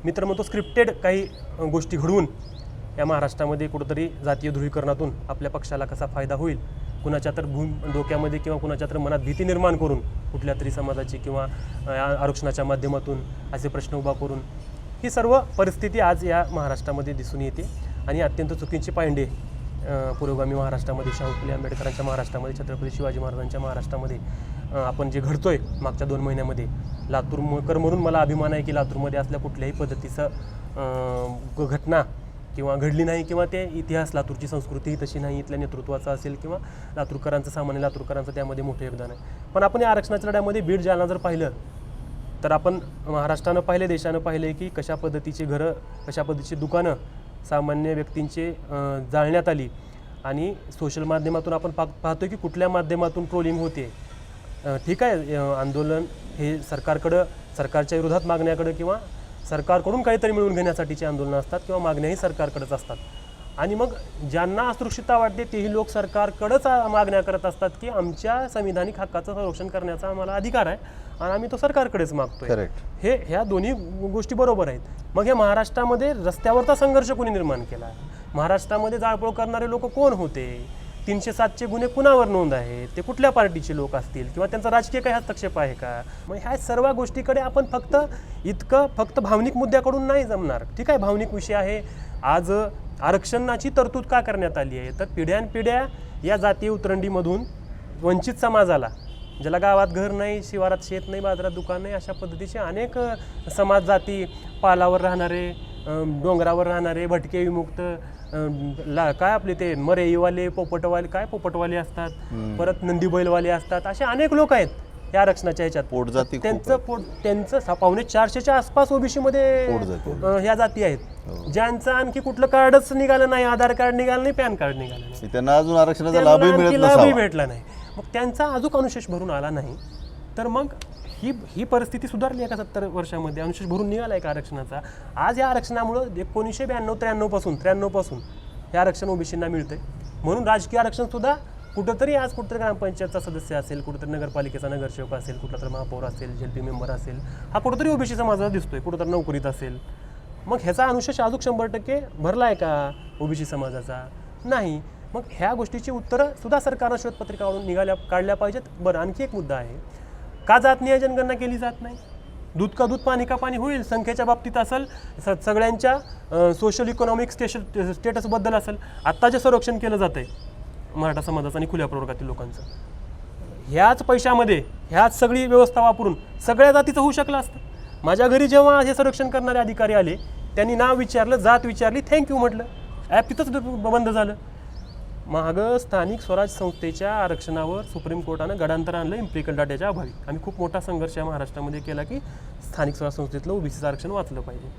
Speaker 3: मित्र म्हणतो स्क्रिप्टेड काही गोष्टी घडवून या महाराष्ट्रामध्ये कुठंतरी जातीय ध्रुवीकरणातून आपल्या पक्षाला कसा फायदा होईल, कुणाच्या तर डोक्यामध्ये किंवा कुणाच्या तर मनात भीती निर्माण करून कुठल्या तरी समाजाची किंवा आरक्षणाच्या माध्यमातून असे प्रश्न उभा करून ही सर्व परिस्थिती आज या महाराष्ट्रामध्ये दिसून येते. आणि अत्यंत चुकीचे पायंडे पुरोगामी महाराष्ट्रामध्ये, शाहू फुले आंबेडकरांच्या महाराष्ट्रामध्ये, छत्रपती शिवाजी महाराजांच्या महाराष्ट्रामध्ये आपण जे घडतोय मागच्या 2 महिन्यामध्ये. लातूरकर म्हणून मला अभिमान आहे की लातूरमध्ये असल्या कुठल्याही पद्धतीचं घटना किंवा घडली नाही, किंवा ते इतिहास, लातूरची संस्कृती तशी नाही, इथल्या नेतृत्वाचा असेल किंवा लातूरकरांचं, सामान्य लातूरकरांचं त्यामध्ये मोठं योगदान आहे. पण आपण या आरक्षणाच्या लढ्यामध्ये बीड, जालना जर पाहिलं तर आपण महाराष्ट्रानं पाहिले, देशानं पाहिले की कशा पद्धतीची घरं, कशा पद्धतीची दुकानं सामान्य व्यक्तींचे जाळण्यात आली. आणि सोशल माध्यमातून आपण पाहतोय की कुठल्या माध्यमातून ट्रोलिंग होते. ठीक आहे, आंदोलन हे सरकारकडं, सरकारच्या विरोधात मागण्याकडं किंवा सरकारकडून काहीतरी मिळवून घेण्यासाठीचे आंदोलनं असतात किंवा मागण्याही सरकारकडेच असतात. आणि मग ज्यांना असुरक्षितता वाटते तेही लोक सरकारकडेच मागण्या करत असतात की आमच्या संविधानिक हक्काचं संरक्षण करण्याचा आम्हाला अधिकार आहे आणि आम्ही तो सरकारकडेच मागतोय.
Speaker 2: करेक्ट.
Speaker 3: ह्या दोन्ही गोष्टी बरोबर आहेत. मग हे महाराष्ट्रामध्ये रस्त्यावरचा संघर्ष कोणी निर्माण केला? महाराष्ट्रामध्ये जाळपोळ करणारे लोक कोण होते? 307चे गुन्हे कुणावर नोंद आहेत? ते कुठल्या पार्टीचे लोक असतील किंवा त्यांचा राजकीय काही हस्तक्षेप आहे का? मग ह्या सर्व गोष्टीकडे आपण फक्त भावनिक मुद्द्याकडून नाही जमणार. ठीक आहे, भावनिक विषय आहे. आज आरक्षणाची तरतूद का करण्यात आली आहे तर पिढ्यानपिढ्या या जातीय उतरंडीमधून वंचित समाजाला, ज्याला गावात घर नाही, शिवारात शेत नाही, बाजारात दुकान नाही, अशा पद्धतीचे अनेक समाज जाती, पालावर राहणारे, डोंगरावर राहणारे, भटके विमुक्त, काय आपले ते मरेईवाले, पोपटवाले असतात, परत नंदी बैलवाले असतात, असे अनेक लोक आहेत या आरक्षणाच्या ह्याच्यात.
Speaker 2: पोटजाती
Speaker 3: त्यांचं 450-500च्या आसपास ओबीसी मध्ये ह्या जाती आहेत, ज्यांचं आणखी कुठलं कार्डच निघालं नाही, आधार कार्ड निघालं नाही, पॅन कार्ड निघालं नाही,
Speaker 2: त्यांना अजून आरक्षणाचा लाभही
Speaker 3: भेटला नाही. मग त्यांचा अजून अनुशेष भरून आला नाही. तर मग ही परिस्थिती सुधारली आहे का 70 वर्षामध्ये? अनुशेष भरून निघाला आहे का आरक्षणाचा? आज या आरक्षणामुळं 1992-93 पासून हे आरक्षण ओबीसींना मिळतंय. म्हणून राजकीय आरक्षण सुद्धा कुठंतरी ग्रामपंचायतचा सदस्य असेल, कुठंतरी नगरपालिकेचा नगरसेवक असेल, कुठला तर महापौर असेल, जेलपी मेंबर असेल, हा कुठंतरी ओबीसी समाजाला दिसतोय, कुठंतरी नोकरीत असेल. मग ह्याचा अनुशेष अजून 100% भरला आहे का ओबीसी समाजाचा? नाही. मग ह्या गोष्टीची उत्तरं सुद्धा सरकारनं श्वेतपत्रिकावरून काढल्या पाहिजेत. बरं, आणखी एक मुद्दा आहे, का जात नियोजन गणना केली जात नाही? दूध का दूध, पाणी का पाणी होईल. संख्येच्या बाबतीत असेल, सगळ्यांच्या सोशल इकॉनॉमिक स्टेटसबद्दल असेल. आत्ता जे सर्वेक्षण केलं जातं आहे मराठा समाजाचं आणि खुल्या प्रवर्गातील लोकांचं, ह्याच पैशामध्ये ह्याच सगळी व्यवस्था वापरून सगळ्या जातीचं होऊ शकलं असतं. माझ्या घरी जेव्हा हे सर्वेक्षण करणारे अधिकारी आले, त्यांनी नाव विचारलं, जात विचारली, थँक्यू म्हटलं, ॲप तिथंच बंद झालं. मागं स्थानिक स्वराज संस्थेच्या आरक्षणावर सुप्रीम कोर्टानं गडांतर आणलं इम्पिरिकल डाट्याच्या अभावी. आम्ही खूप मोठा संघर्ष या महाराष्ट्रामध्ये केला की स्थानिक स्वराज संस्थेतलं ओबीसीचं आरक्षण वाचलं पाहिजे.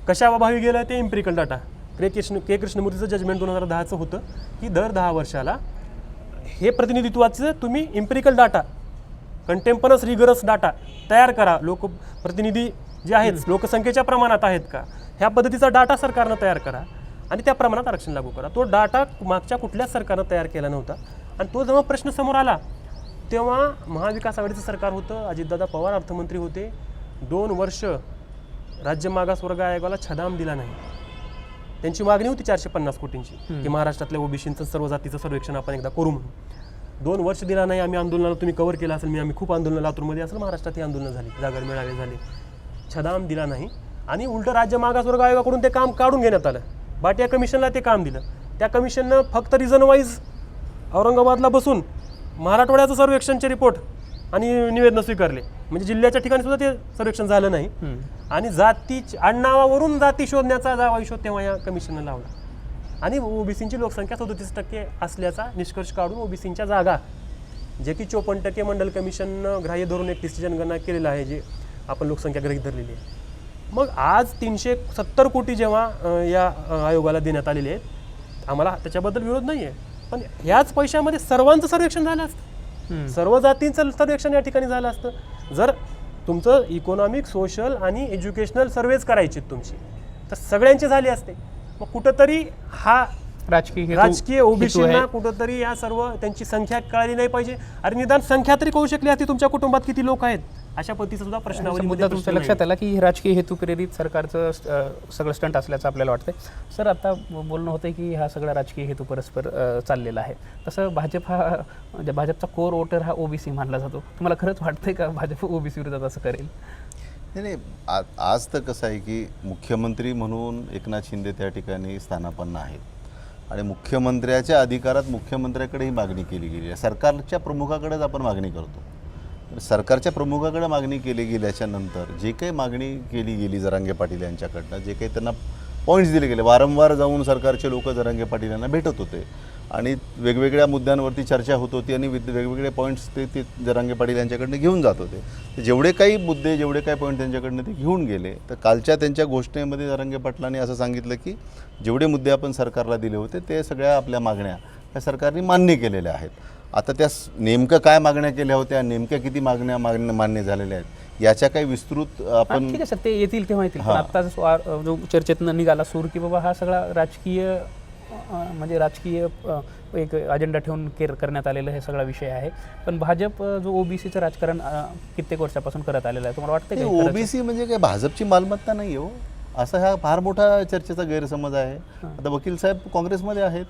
Speaker 3: कशा अभावी गेलं ते इम्पिरिकल डाटा. के कृष्णमूर्तीचं जजमेंट 2010चं होतं की दर 10 वर्षाला हे प्रतिनिधित्वाचं तुम्ही इम्पिरिकल डाटा, कंटेम्परस रिगरस डाटा तयार करा. लोकप्रतिनिधी जे आहेत लोकसंख्येच्या प्रमाणात आहेत का, ह्या पद्धतीचा डाटा सरकारनं तयार करा आणि त्या प्रमाणात आरक्षण लागू करा. तो डाटा मागच्या कुठल्याच सरकारनं तयार केला नव्हता. आणि तो जेव्हा प्रश्न समोर आला तेव्हा महाविकास आघाडीचं सरकार होतं, अजितदादा पवार अर्थमंत्री होते. 2 वर्ष राज्य मागासवर्ग आयोगाला छदाम दिला नाही. त्यांची मागणी होती 450 कोटींची की महाराष्ट्रातल्या ओबीसींचं सर्व जातीचं सर्वेक्षण आपण एकदा करू म्हणून. 2 वर्ष दिला नाही. आम्ही आंदोलनाला, तुम्ही कव्हर केलं असेल, आम्ही खूप आंदोलनं लातूरमध्ये असेल, महाराष्ट्रात ही आंदोलनं झाली, जागर मेळावे झाले, छदाम दिला नाही. आणि उलटं राज्य मागासवर्ग आयोगाकडून ते काम काढून घेण्यात आलं. भाटिया कमिशनला ते काम दिलं. त्या कमिशननं फक्त रिझन वाईज औरंगाबादला बसून मराठवाड्याचं सर्वेक्षणचे रिपोर्ट आणि निवेदनं स्वीकारले. म्हणजे जिल्ह्याच्या ठिकाणी सुद्धा ते सर्वेक्षण झालं नाही. आणि आडनावावरून जाती शोधण्याचा दावा तेव्हा या कमिशननं लावला. आणि ओबीसींची लोकसंख्या 37% असल्याचा निष्कर्ष काढून ओबीसींच्या जागा जे की 54% मंडल कमिशननं ग्राह्य धरून एक डिसिजन गणना केलेलं आहे, जे आपण लोकसंख्या गृहीत धरलेली आहे. मग आज 370 कोटी जेव्हा या आयोगाला देण्यात आलेले आहेत, आम्हाला त्याच्याबद्दल विरोध नाही आहे, पण ह्याच पैशामध्ये सर्वांचं सर्वेक्षण झालं असतं, सर्व जातींचं सर्वेक्षण या ठिकाणी झालं असतं. जर तुमचं इकॉनॉमिक, सोशल आणि एज्युकेशनल सर्वेच करायचे तुमची, तर सगळ्यांचे झाले असते. मग कुठंतरी हा राजकीय ओबीसींना कुठंतरी या सर्व त्यांची संख्या कळाली नाही पाहिजे. अरे निदान संख्या तरी कळू शकली असती, तुमच्या कुटुंबात किती लोक आहेत, अशा पद्धतीचा सुद्धा प्रश्नावली
Speaker 1: मुद्दा तुमच्या लक्षात आला की राजकीय हेतू प्रेरित सरकारचं सगळं स्टंट असल्याचं आपल्याला वाटतंय. सर, आता बोलणं होतं की हा सगळा राजकीय हेतू परस्पर चाललेला आहे. तसं भाजप हा म्हणजे भाजपचा कोर वोटर हा ओबीसी मानला जातो. तुम्हाला खरंच वाटतंय का भाजप ओबीसी विरोधात असं करेल?
Speaker 2: नाही, आज तर कसं आहे की मुख्यमंत्री म्हणून एकनाथ शिंदे त्या ठिकाणी स्थानापन्न आहेत आणि मुख्यमंत्र्याच्या अधिकारात मुख्यमंत्र्याकडे ही मागणी केली गेली आहे. सरकारच्या प्रमुखाकडेच आपण मागणी करतो. सरकारच्या प्रमुखाकडे मागणी केली गेल्याच्या नंतर जे काही मागणी केली गेली जरांगे पाटील यांच्याकडनं, जे काही त्यांना पॉईंट्स दिले गेले, वारंवार जाऊन सरकारचे लोक जरांगे पाटील यांना भेटत होते आणि वेगवेगळ्या मुद्द्यांवरती चर्चा होत होती आणि वेगवेगळे पॉईंट्स ते जरांगे पाटील यांच्याकडनं घेऊन जात होते. तर जेवढे काही मुद्दे, जेवढे काही पॉईंट त्यांच्याकडनं ते घेऊन गेले, तर कालच्या त्यांच्या घोषणेमध्ये जरांगे पाटलांनी असं सांगितलं की जेवढे मुद्दे आपण सरकारला दिले होते ते सगळ्या आपल्या मागण्या त्या सरकारने मान्य केलेल्या आहेत. आता त्या नेमकं काय मागण्या केल्या होत्या, नेमक्या किती मागण्या मान्य झालेल्या आहेत, याच्या काही विस्तृत आपण
Speaker 1: ठीक आहे सर, ते येतील तेव्हा येतील. पण आता जो चर्चेतनं निघाला सूर की बाबा हा सगळा राजकीय म्हणजे राजकीय एक अजेंडा ठेवून करण्यात आलेलं हे सगळा विषय आहे. पण भाजप जो ओबीसीचं राजकारण कित्येक वर्षापासून करत आलेलं आहे, तुम्हाला वाटतं की
Speaker 2: ओबीसी म्हणजे काय भाजपची मालमत्ता नाही हो, असा हा फार मोठा चर्चेचा गैरसमज आहे. आता वकील साहेब काँग्रेसमध्ये आहेत,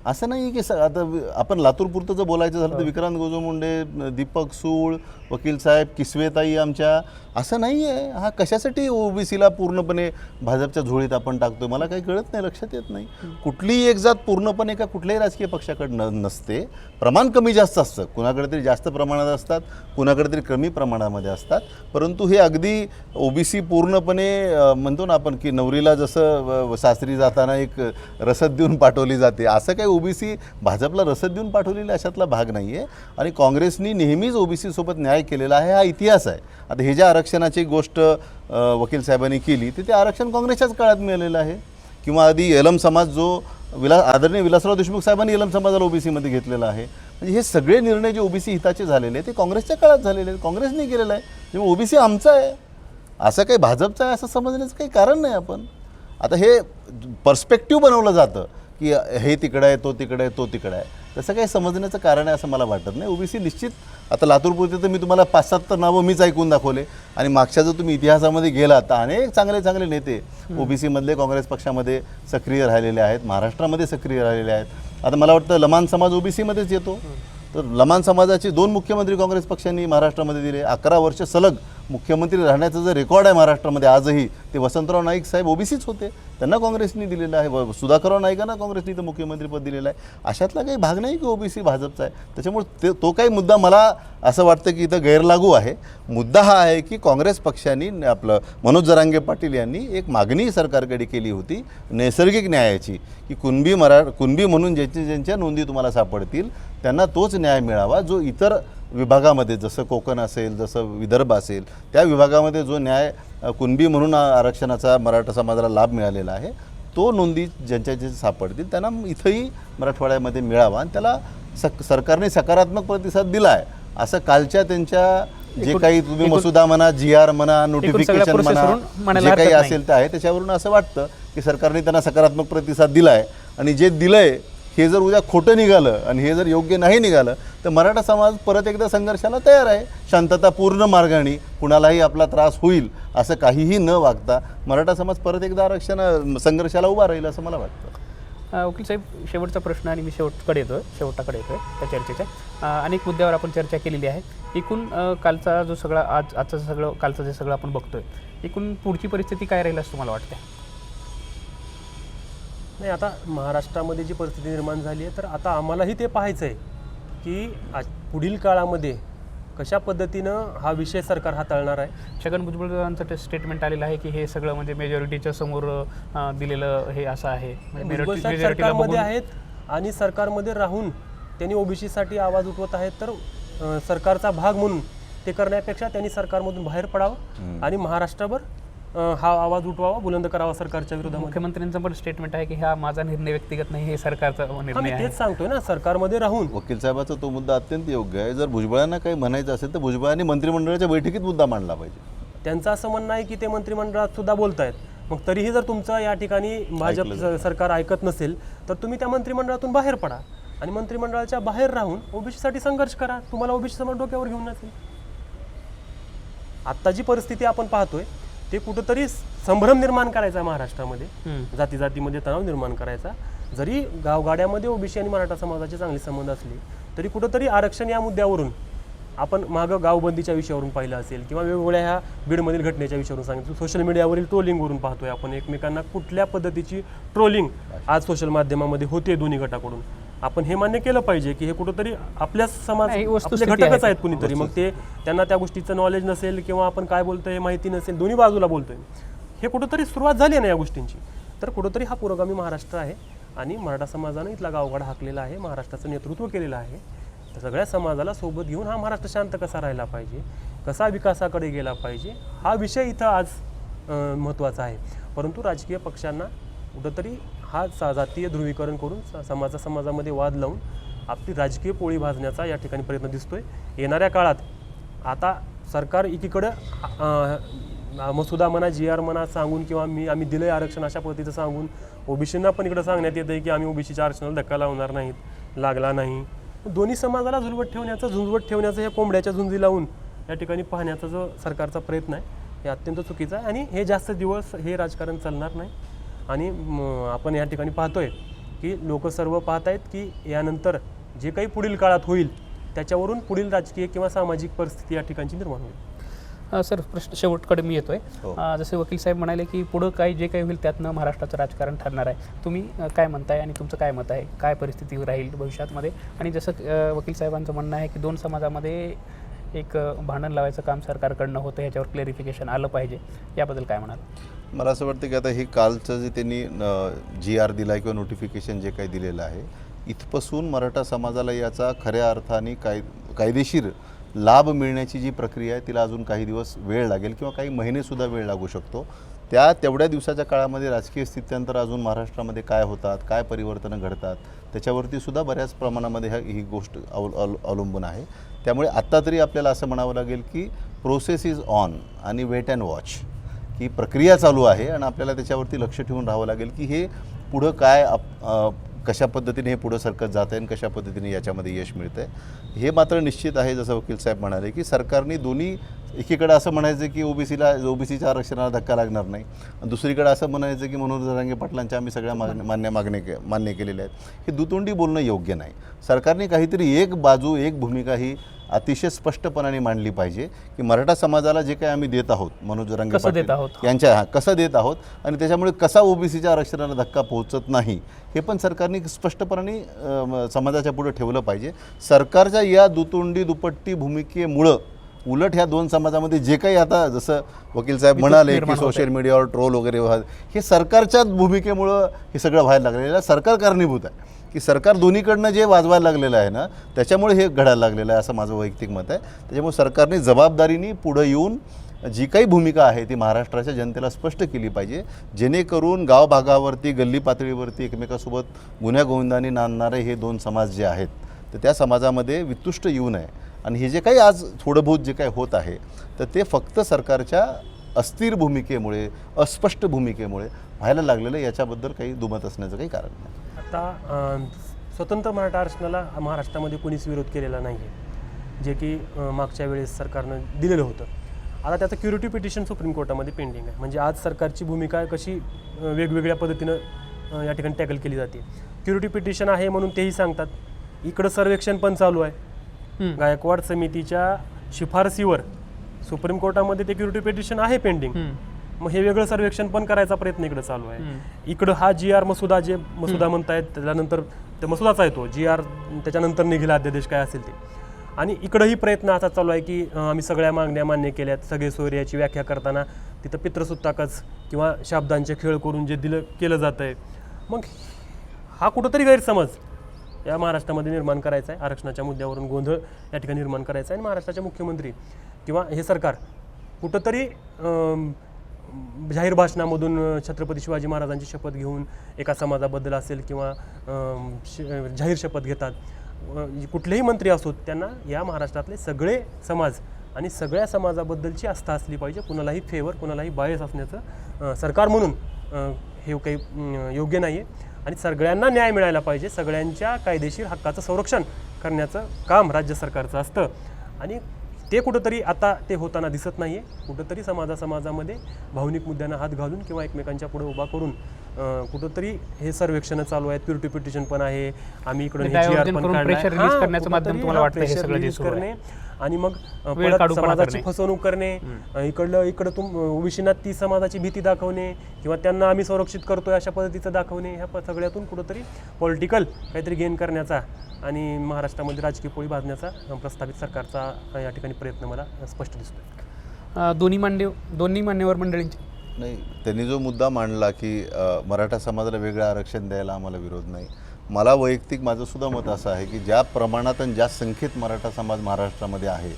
Speaker 2: असं नाही की आता आपण लातूरपुरतं जर बोलायचं झालं तर विक्रांत गोजमुंडे, दीपक सूळ, वकील साहेब, किसवेताई आमच्या, असं नाही आहे. हा कशासाठी ओबीसीला पूर्णपणे भाजपच्या झोळीत आपण टाकतोय मला काही कळत नाही, लक्षात येत नाही. कुठलीही एक जात पूर्णपणे का कुठल्याही राजकीय पक्षाकडे नसते. प्रमाण कमी जास्त असतं, कुणाकडे तरी जास्त प्रमाणात असतात, कुणाकडे तरी कमी प्रमाणामध्ये असतात. परंतु हे अगदी ओबीसी पूर्णपणे म्हणतो ना आपण की नवरीला जसं सासरी जाताना एक रसद देऊन पाठवली जाते, असं काही ओबीसी भाजपला रसद देऊन पाठवलेला अशातला भाग नाही आहे. आणि काँग्रेसनी नेहमीच ओबीसी सोबत न्याय केलेला आहे, हा इतिहास आहे. आता हे ज्या आरक्षणाची गोष्ट वकील साहेबांनी केली ते आरक्षण काँग्रेसच्याच काळात मिळालेलं आहे. किंवा आधी यलम समाज जो आदरणीय विलासराव देशमुख साहेबांनी यलम समाजाला ओबीसीमध्ये घेतलेला आहे. म्हणजे हे सगळे निर्णय जे ओबीसी हिताचे झालेले ते काँग्रेसच्या काळात झालेले आहेत, काँग्रेसने केलेलं आहे. जेव्हा ओबीसी आमचा आहे, असं काही भाजपचं आहे असं समजण्याचं काही कारण नाही. आपण आता हे पर्स्पेक्टिव्ह बनवलं जातं की हे तिकडं आहे, तो तिकडं आहे, तो तिकडं आहे, तसं काही समजण्याचं कारण आहे असं मला वाटत नाही. ओबीसी निश्चित, आता लातूरपुरते तर मी तुम्हाला 5-7 नावं मीच ऐकून दाखवले आणि मागच्या जर तुम्ही इतिहासामध्ये गेलात तर अनेक चांगले चांगले नेते ओबीसीमधले काँग्रेस पक्षामध्ये सक्रिय राहिलेले आहेत, महाराष्ट्रामध्ये सक्रिय राहिलेले आहेत. आता मला वाटतं लमान समाज ओबीसीमध्येच येतो, तर लमान समाजाचे 2 मुख्यमंत्री काँग्रेस पक्षांनी महाराष्ट्रामध्ये दिले. 11 वर्ष सलग मुख्यमंत्री राहण्याचं जर रेकॉर्ड आहे महाराष्ट्रामध्ये आजही, ते वसंतराव नाईक साहेब ओबीसीच होते, त्यांना काँग्रेसनी दिलेलं आहे. सुधाकरराव नाईकांना काँग्रेसनी तर मुख्यमंत्रीपद दिलेलं आहे. अशातला काही भाग नाही की ओबीसी भाजपचा आहे. त्याच्यामुळे तो काही मुद्दा मला असं वाटतं की इथं गैरलागू आहे. मुद्दा हा आहे की काँग्रेस पक्षांनी आपलं मनोज जरांगे पाटील यांनी एक मागणी सरकारकडे केली होती नैसर्गिक न्यायाची, की कुणबी म्हणून ज्यांच्या नोंदी तुम्हाला सापडतील त्यांना तोच न्याय मिळावा जो इतर विभागामध्ये, जसं कोकण असेल, जसं विदर्भ असेल, त्या विभागामध्ये जो न्याय कुणबी म्हणून आरक्षणाचा मराठा समाजाला लाभ मिळालेला आहे, तो नोंदी ज्यांच्या सापडतील त्यांना इथंही मराठवाड्यामध्ये मिळावा. आणि त्याला सरकारने सकारात्मक प्रतिसाद दिला आहे. असं कालच्या त्यांच्या जे काही तुम्ही मसुदा म्हणा, GR म्हणा, नोटिफिकेशन म्हणा, जे काही असेल ते आहे, त्याच्यावरून असं वाटतं की सरकारने त्यांना सकारात्मक प्रतिसाद दिला आहे. आणि जे दिलं आहे हे जर उद्या खोटं निघालं आणि हे जर योग्य नाही निघालं तर मराठा समाज परत एकदा संघर्षाला तयार आहे. शांततापूर्ण मार्गाने, कुणालाही आपला त्रास होईल असं काहीही न वागता मराठा समाज परत एकदा संघर्षाला उभा राहील असं मला वाटतं.
Speaker 1: वकील साहेब, शेवटचा प्रश्न आणि मी शेवटाकडे येतोय त्या चर्चेच्या. अनेक मुद्द्यावर आपण चर्चा केलेली आहे. एकूण कालचा जो सगळा आजचं सगळं कालचं जे सगळं आपण बघतोय, एकूण पुढची परिस्थिती काय राहील असं तुम्हाला वाटतं?
Speaker 3: नाही, आता महाराष्ट्रामध्ये जी परिस्थिती निर्माण झाली आहे तर आता आम्हालाही ते पाहायचं आहे की पुढील काळामध्ये कशा पद्धतीनं हा विषय सरकार हाताळणार आहे.
Speaker 1: छगन भुजबळांचं ते स्टेटमेंट आलेलं आहे की हे सगळं म्हणजे मेजॉरिटीच्या समोर दिलेलं हे असं आहे. म्हणजे
Speaker 3: भुजबळ साहेब
Speaker 1: majority ला
Speaker 3: सरकारमध्ये
Speaker 1: बघून-
Speaker 3: आहेत आणि सरकारमध्ये राहून त्यांनी ओबीसीसाठी आवाज उठवत आहेत, तर सरकारचा भाग म्हणून ते करण्यापेक्षा त्यांनी सरकारमधून बाहेर पडावं आणि महाराष्ट्रभर हा आवाज उठवावा, बुलंद करावा सरकारच्या विरोधामध्ये.
Speaker 1: मुख्यमंत्र्यांचं पण स्टेटमेंट आहे की हा माझा निर्णय व्यक्तिगत नाही, हे सरकारचा
Speaker 3: हा,
Speaker 1: निर्णय
Speaker 3: मी
Speaker 1: आहे.
Speaker 3: तेच सांगतोय ना, सरकारमध्ये राहून.
Speaker 2: वकील साहेबाचा तो मुद्दा अत्यंत योग्य आहे. जर भुजबळांना काही म्हणायचं असेल तर भुजबळांनी मंत्रिमंडळाच्या बैठकीत मुद्दा मांडला पाहिजे.
Speaker 3: त्यांचं असं म्हणणं आहे की ते मंत्रिमंडळात सुद्धा बोलतायत. मग तरीही जर तुमचं या ठिकाणी भाजप सरकार ऐकत नसेल तर तुम्ही त्या मंत्रिमंडळातून बाहेर पडा आणि मंत्रिमंडळाच्या बाहेर राहून ओबीसीसाठी संघर्ष करा. तुम्हाला ओबीसी समाज डोक्यावर घेऊन नसेल. आत्ता जी परिस्थिती आपण पाहतोय ते कुठंतरी संभ्रम निर्माण करायचा महाराष्ट्रामध्ये, जाती जातीमध्ये तणाव निर्माण करायचा. जरी गावगाड्यामध्ये ओबीसी आणि मराठा समाजाचे चांगले संबंध असले तरी कुठंतरी आरक्षण या मुद्द्यावरून आपण मागं गावबंदीच्या विषयावरून पाहिलं असेल किंवा वेगवेगळ्या ह्या बीडमधील घटनेच्या विषयावरून सांगितलं. सोशल मीडियावरील ट्रोलिंगवरून पाहतोय आपण एकमेकांना कुठल्या पद्धतीची ट्रोलिंग आज सोशल माध्यमामध्ये होते दोन्ही गटाकडून. आपण हे मान्य केलं पाहिजे की हे कुठंतरी आपल्या समाज
Speaker 1: नाही,
Speaker 3: आपले
Speaker 1: वस्तुस्थिती
Speaker 3: घटकच
Speaker 1: आहे.
Speaker 3: आहेत कुणीतरी. मग ते त्यांना त्या गोष्टीचं नॉलेज नसेल किंवा आपण काय बोलतोय हे माहिती नसेल, दोन्ही बाजूला बोलतोय. हे कुठंतरी सुरुवात झाली ना या गोष्टींची. तर कुठंतरी हा पुरोगामी महाराष्ट्र आहे आणि मराठा समाजानं इथला गावगाडा हाकलेला आहे, महाराष्ट्राचं नेतृत्व केलेलं आहे. तर सगळ्या समाजाला सोबत घेऊन हा महाराष्ट्र शांत कसा राहिला पाहिजे, कसा विकासाकडे गेला पाहिजे, हा विषय इथं आज महत्त्वाचा आहे. परंतु राजकीय पक्षांना कुठंतरी हा जातीय ध्रुवीकरण करून समाजामध्ये वाद लावून आपली राजकीय पोळी भाजण्याचा या ठिकाणी प्रयत्न दिसतोय. येणाऱ्या काळात आता सरकार एकीकडं मसुदा म्हणा, GR म्हणा सांगून किंवा आम्ही दिलंय आरक्षण अशा पद्धतीचं सांगून ओबीसींना पण इकडं सांगण्यात येतं आहे की आम्ही ओबीसीच्या आरक्षणाला धक्का लावणार नाहीत, लागला नाही. दोन्ही समाजाला झुंजवट ठेवण्याचं हे कोंबड्याच्या झुंजी लावून या ठिकाणी पाहण्याचा जो सरकारचा प्रयत्न आहे हे अत्यंत चुकीचा आहे आणि हे जास्त दिवस हे राजकारण चालणार नाही. आणि आपण या ठिकाणी पाहतोय की लोक सर्व पाहत आहेत की यानंतर जे काही पुढील काळात होईल त्याच्यावरून पुढील राजकीय किंवा सामाजिक परिस्थिती या ठिकाणची निर्माण होईल.
Speaker 1: सर, प्रश्न शेवटकडे मी येतोय.
Speaker 2: हो.
Speaker 1: जसे वकील साहेब म्हणाले की पुढं काही जे काही होईल त्यातनं महाराष्ट्राचं राजकारण ठरणार आहे. तुम्ही काय म्हणताय आणि तुमचं काय मत आहे, काय परिस्थिती राहील भविष्यामध्ये? आणि जसं वकील साहेबांचं म्हणणं आहे की दोन समाजामध्ये एक भांडण लावायचं काम सरकारकडनं होतं, ह्याच्यावर क्लॅरिफिकेशन आलं पाहिजे, याबद्दल काय म्हणाल?
Speaker 2: मला असं वाटतं की आता हे कालचं जे त्यांनी GR दिला किंवा नोटिफिकेशन जे काही दिलेलं आहे, इथपासून मराठा समाजाला याचा खऱ्या अर्थाने कायदेशीर लाभ मिळण्याची जी प्रक्रिया आहे तिला अजून काही दिवस वेळ लागेल किंवा काही महिनेसुद्धा वेळ लागू शकतो. तेवढ्या दिवसाच्या काळामध्ये राजकीय स्थित्यंतर अजून महाराष्ट्रामध्ये काय होतात, काय परिवर्तनं घडतात, त्याच्यावरती सुद्धा बऱ्याच प्रमाणामध्ये ही गोष्ट अवलंबून आहे. त्यामुळे आत्ता तरी आपल्याला असं म्हणावं लागेल की प्रोसेस इज ऑन आणि वेट अँड वॉच, की प्रक्रिया चालू आहे आणि आपल्याला त्याच्यावरती लक्ष ठेवून राहावं लागेल की हे पुढं काय कशा पद्धतीने हे पुढं सरकत जात आहे आणि कशा पद्धतीने याच्यामध्ये यश मिळतं आहे. हे मात्र निश्चित आहे, जसं वकील साहेब म्हणाले की सरकारने दोन्ही, एकीकडे असं म्हणायचं की ओबीसीच्या आरक्षणाला धक्का लागणार नाही, दुसरीकडे असं म्हणायचं की मनोज जरांगे पाटलांच्या आम्ही सगळ्या मान्य केलेल्या आहेत. हे दुतोंडी बोलणं योग्य नाही. सरकारने काहीतरी एक बाजू, एक भूमिका ही अतिशय स्पष्टपणाने मांडली पाहिजे की मराठा समाजाला जे काही आम्ही देत आहोत, मनोज जरांगे पाटील यांच्या कसं देत आहोत आणि त्याच्यामुळे कसा ओबीसीच्या आरक्षणाला धक्का पोहोचत नाही हे पण सरकारने स्पष्टपणाने समाजाच्या पुढे ठेवलं पाहिजे. सरकारच्या या दुतोंडी दुपट्टी भूमिकेमुळं उलट ह्या दोन समाजामध्ये जे काही आता जसं वकील साहेब म्हणाले की सोशल मीडियावर ट्रोल वगैरे हे सरकारच्याच भूमिकेमुळं हे सगळं व्हायला लागलेलं आहे. सरकार कारणीभूत आहे की सरकार दोन्हीकडनं जे वाजवायला लागलेलं आहे ना त्याच्यामुळे हे घडायला लागलेलं आहे, असं माझं वैयक्तिक मत आहे. त्याच्यामुळे सरकारने जबाबदारीने पुढं येऊन जी काही भूमिका आहे ती महाराष्ट्राच्या जनतेला स्पष्ट केली पाहिजे, जेणेकरून गाव भागावरती, गल्ली पातळीवरती एकमेकासोबत गुन्ह्यागोविंदाने नांदणारे हे दोन समाज जे आहेत तर त्या समाजामध्ये वितुष्ट येऊ नये. आणि हे जे काही आज थोडं बहुत जे काही होत आहे तर ते फक्त सरकारच्या अस्थिर भूमिकेमुळे, अस्पष्ट भूमिकेमुळे व्हायला लागलेलं, याच्याबद्दल काही दुमत असण्याचं काही कारण नाही.
Speaker 3: आता स्वतंत्र मराठा आरक्षणाला महाराष्ट्रामध्ये कोणीच विरोध केलेला नाही आहे, जे की मागच्या वेळेस सरकारनं दिलेलं होतं. आता त्याचं क्युरिटी पिटिशन सुप्रीम कोर्टामध्ये पेंडिंग आहे. म्हणजे आज सरकारची भूमिका कशी वेगवेगळ्या पद्धतीनं या ठिकाणी टॅकल केली जाते. क्युरिटी पिटिशन आहे म्हणून तेही सांगतात. इकडं सर्वेक्षण पण चालू आहे. गायकवाड समितीच्या शिफारसीवर सुप्रीम कोर्टामध्ये ते क्युरिटी पिटिशन आहे पेंडिंग. मग हे वेगळं सर्वेक्षण पण करायचा प्रयत्न इकडे चालू आहे. इकडं हा GR मसुदा, जे मसुदा म्हणतायत त्याच्यानंतर ते मसुदाच आहे तो GR, त्याच्यानंतर निघेल अध्यादेश काय असेल ते. आणि इकडंही प्रयत्न असा चालू आहे की आम्ही सगळ्या मागण्या मान्य केल्यात, सगळे सोयऱ्याची व्याख्या करताना तिथं पितृसुत्ताकच किंवा शब्दांचे खेळ करून जे केलं जातं आहे, मग हा कुठंतरी गैरसमज या महाराष्ट्रामध्ये निर्माण करायचा आहे, आरक्षणाच्या मुद्द्यावरून गोंधळ या ठिकाणी निर्माण करायचा आहे आणि महाराष्ट्राचे मुख्यमंत्री किंवा हे सरकार कुठंतरी जाहीर भाषणामधून छत्रपती शिवाजी महाराजांची शपथ घेऊन एका समाजाबद्दल असेल किंवा जाहीर शपथ घेतात. कुठलेही मंत्री असोत त्यांना या महाराष्ट्रातले सगळे समाज आणि सगळ्या समाजाबद्दलची आस्था असली पाहिजे, कुणालाही फेवर कुणालाही बायस असण्याचं सरकार म्हणून हे काही योग्य नाही आहे आणि सगळ्यांना न्याय मिळायला पाहिजे. सगळ्यांच्या कायदेशीर हक्काचं संरक्षण करण्याचं काम राज्य सरकारचं असतं आणि ते कुठंतरी आता ते होताना दिसत नाही आहे. कुठंतरी समाजामध्ये भावनिक मुद्द्यांना हात घालून किंवा एकमेकांच्या पुढे उभा करून कुठंतरी हे सर्वेक्षणं चालू आहेत, प्युरिटी पिटिशन पण आहे, आम्ही इकडे
Speaker 1: प्रेशर रिलीज करण्याचं माध्यम तुम्हाला वाटतं हे सगळं जे सुरू आहे
Speaker 3: आणि मग परत समाजाची फसवणूक करणे, इकडं ओबीसीना ती समाजाची भीती दाखवणे किंवा त्यांना आम्ही संरक्षित करतोय अशा पद्धतीचं दाखवणे, ह्या सगळ्यातून कुठंतरी पॉलिटिकल काहीतरी गेन करण्याचा आणि महाराष्ट्रामध्ये राजकीय पोळी भाजण्याचा प्रस्तावित सरकारचा या ठिकाणी प्रयत्न मला स्पष्ट दिसतोय.
Speaker 1: दोन्ही मान्यवर मंडळींची
Speaker 2: नाही, त्यांनी जो मुद्दा मांडला की मराठा समाजाला वेगळं आरक्षण द्यायला आम्हाला विरोध नाही, मला वैयक्तिक माझं सुद्धा मत असं आहे की ज्या प्रमाणात आणि ज्या संख्येत मराठा समाज महाराष्ट्रामध्ये आहे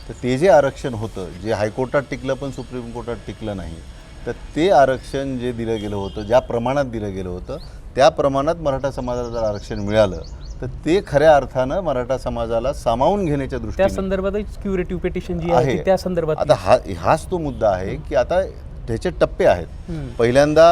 Speaker 2: तर ते जे आरक्षण होतं, जे हायकोर्टात टिकलं पण सुप्रीम कोर्टात टिकलं नाही, तर ते आरक्षण जे दिलं गेलं होतं, ज्या प्रमाणात दिलं गेलं होतं त्या प्रमाणात मराठा समाजाला जर आरक्षण मिळालं तर ते खऱ्या अर्थानं मराठा समाजाला सामावून घेण्याच्या दृष्टीने
Speaker 1: त्या संदर्भातच क्युरेटिव्ह पिटिशन जी आहे त्या संदर्भात
Speaker 2: आता हाच तो मुद्दा आहे की आता त्याचे टप्पे आहेत. पहिल्यांदा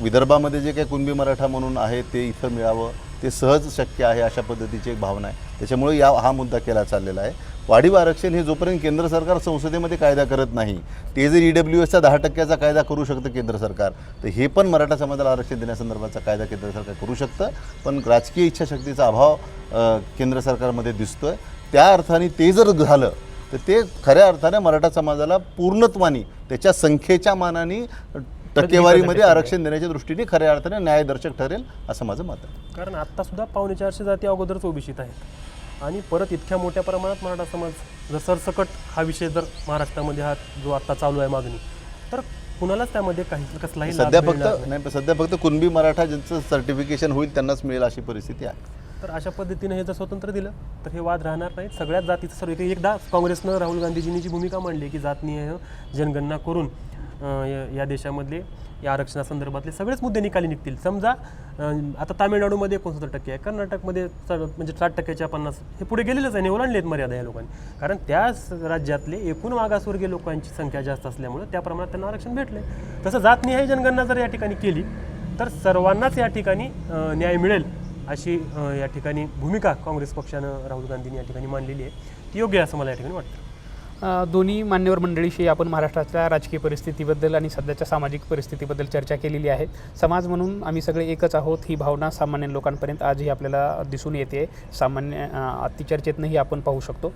Speaker 2: विदर्भामध्ये जे काही कुणबी मराठा म्हणून आहे ते इथं मिळावं, ते सहज शक्य आहे अशा पद्धतीची एक भावना आहे. त्याच्यामुळे हा मुद्दा केला चाललेला आहे. वाढीव आरक्षण हे जोपर्यंत केंद्र सरकार संसदेमध्ये कायदा करत नाही, ते जर EWSचा 10% कायदा करू शकतं केंद्र सरकार, तर हे पण मराठा समाजाला आरक्षण देण्यासंदर्भाचा कायदा केंद्र सरकार करू शकतं. पण राजकीय इच्छाशक्तीचा अभाव केंद्र सरकारमध्ये दिसतोय. त्या अर्थाने ते जर झालं तर ते खऱ्या अर्थाने मराठा समाजाला पूर्णत्वाने त्याच्या संख्येच्या मानाने टक्केवारीमध्ये आरक्षण देण्याच्या दृष्टीने खऱ्या अर्थाने न्यायदर्शक ठरेल असं माझं मत आहे.
Speaker 3: कारण आत्तासुद्धा 450 जाती अगोदरच ओबीसीत आहेत आणि परत इतक्या मोठ्या प्रमाणात मराठा समाज जर सरसकट हा विषय जर महाराष्ट्रामध्ये हा जो आत्ता चालू आहे मागणी, तर कुणालाच त्यामध्ये काही कसलाही
Speaker 2: सध्या फक्त कुणबी मराठा ज्यांचं सर्टिफिकेशन होईल त्यांनाच मिळेल अशी परिस्थिती आहे.
Speaker 3: तर अशा पद्धतीने हे जर स्वतंत्र दिलं तर हे वाद राहणार नाहीत. सगळ्याच जातीचं सर्व एकदा काँग्रेसनं राहुल गांधीजींनी जी भूमिका मांडली की जातनीय जनगणना करून या देशामधले या आरक्षणासंदर्भातले सगळेच मुद्दे निकाली निघतील. समजा आता तामिळनाडूमध्ये 69% आहे, कर्नाटकमध्ये म्हणजे 60%च्या 50 हे पुढे गेलेलंच आहे, ओलांडले आहेत मर्यादा या लोकांनी. कारण त्या राज्यातले एकूण मागासवर्गीय लोकांची संख्या जास्त असल्यामुळे त्या प्रमाणात त्यांना आरक्षण भेटले. तसं जातनीय जनगणना जर या ठिकाणी केली तर सर्वांनाच या ठिकाणी न्याय मिळेल अशी या ठिकाणी भूमिका काँग्रेस पक्षानं राहुल गांधींनी या ठिकाणी मांडलेली आहे. ती योग्य आहे असं मला या ठिकाणी वाटतं.
Speaker 1: दोन्ही मान्यवर मंडळीशी आपण महाराष्ट्राच्या राजकीय परिस्थितीबद्दल आणि सध्याच्या सामाजिक परिस्थितीबद्दल चर्चा केलेली आहे. समाज म्हणून आम्ही सगळे एकच आहोत ही भावना सामान्य लोकांपर्यंत आजही आपल्याला दिसून येते. सामान्य अतिचर्चेतनंही आपण पाहू शकतो.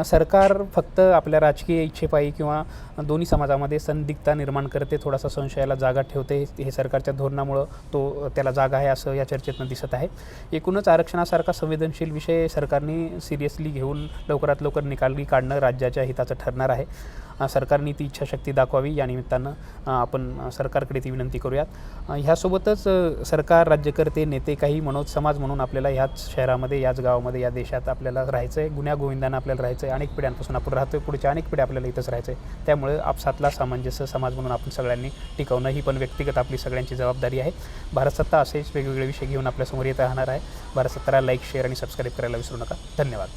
Speaker 1: सरकार फक्त आपल्या राजकीय इच्छेपायी किंवा दोन्ही समाजामध्ये संदिग्धता निर्माण करते, थोडासा संशयाला जागा ठेवते. हे सरकारच्या धोरणामुळं त्याला जागा आहे असं या चर्चेतनं दिसत आहे. एकूणच आरक्षणासारखा संवेदनशील विषय सरकारने सिरियसली घेऊन लवकरात लवकर निकाली काढणं राज्याच्या हिताचं ठरणार आहे. सरकारने ती इच्छाशक्ती दाखवावी या निमित्तानं आपण सरकारकडे ती विनंती करूयात. ह्यासोबतच सरकार, राज्यकर्ते, नेते काही म्हणून समाज म्हणून आपल्याला ह्याच शहरामध्ये, याच गावामध्ये, या देशात आपल्याला राहायचं आहे. गुण्या गोविंदानं आपल्याला राहायचं आहे. अनेक पिढ्यांपासून आपण राहतोय, पुढच्या अनेक पिढ्या आपल्याला इथंच राहायचं आहे. त्यामुळे आपसातला सामंजस्य समाज म्हणून आपण सगळ्यांनी टिकवणं ही पण व्यक्तिगत आपली सगळ्यांची जबाबदारी आहे. भारत सत्ता असेच वेगवेगळे विषय घेऊन आपल्यासमोर येत राहणार आहे. भारत सत्ताला लाईक, शेअर आणि सबस्क्राईब करायला विसरू नका. धन्यवाद.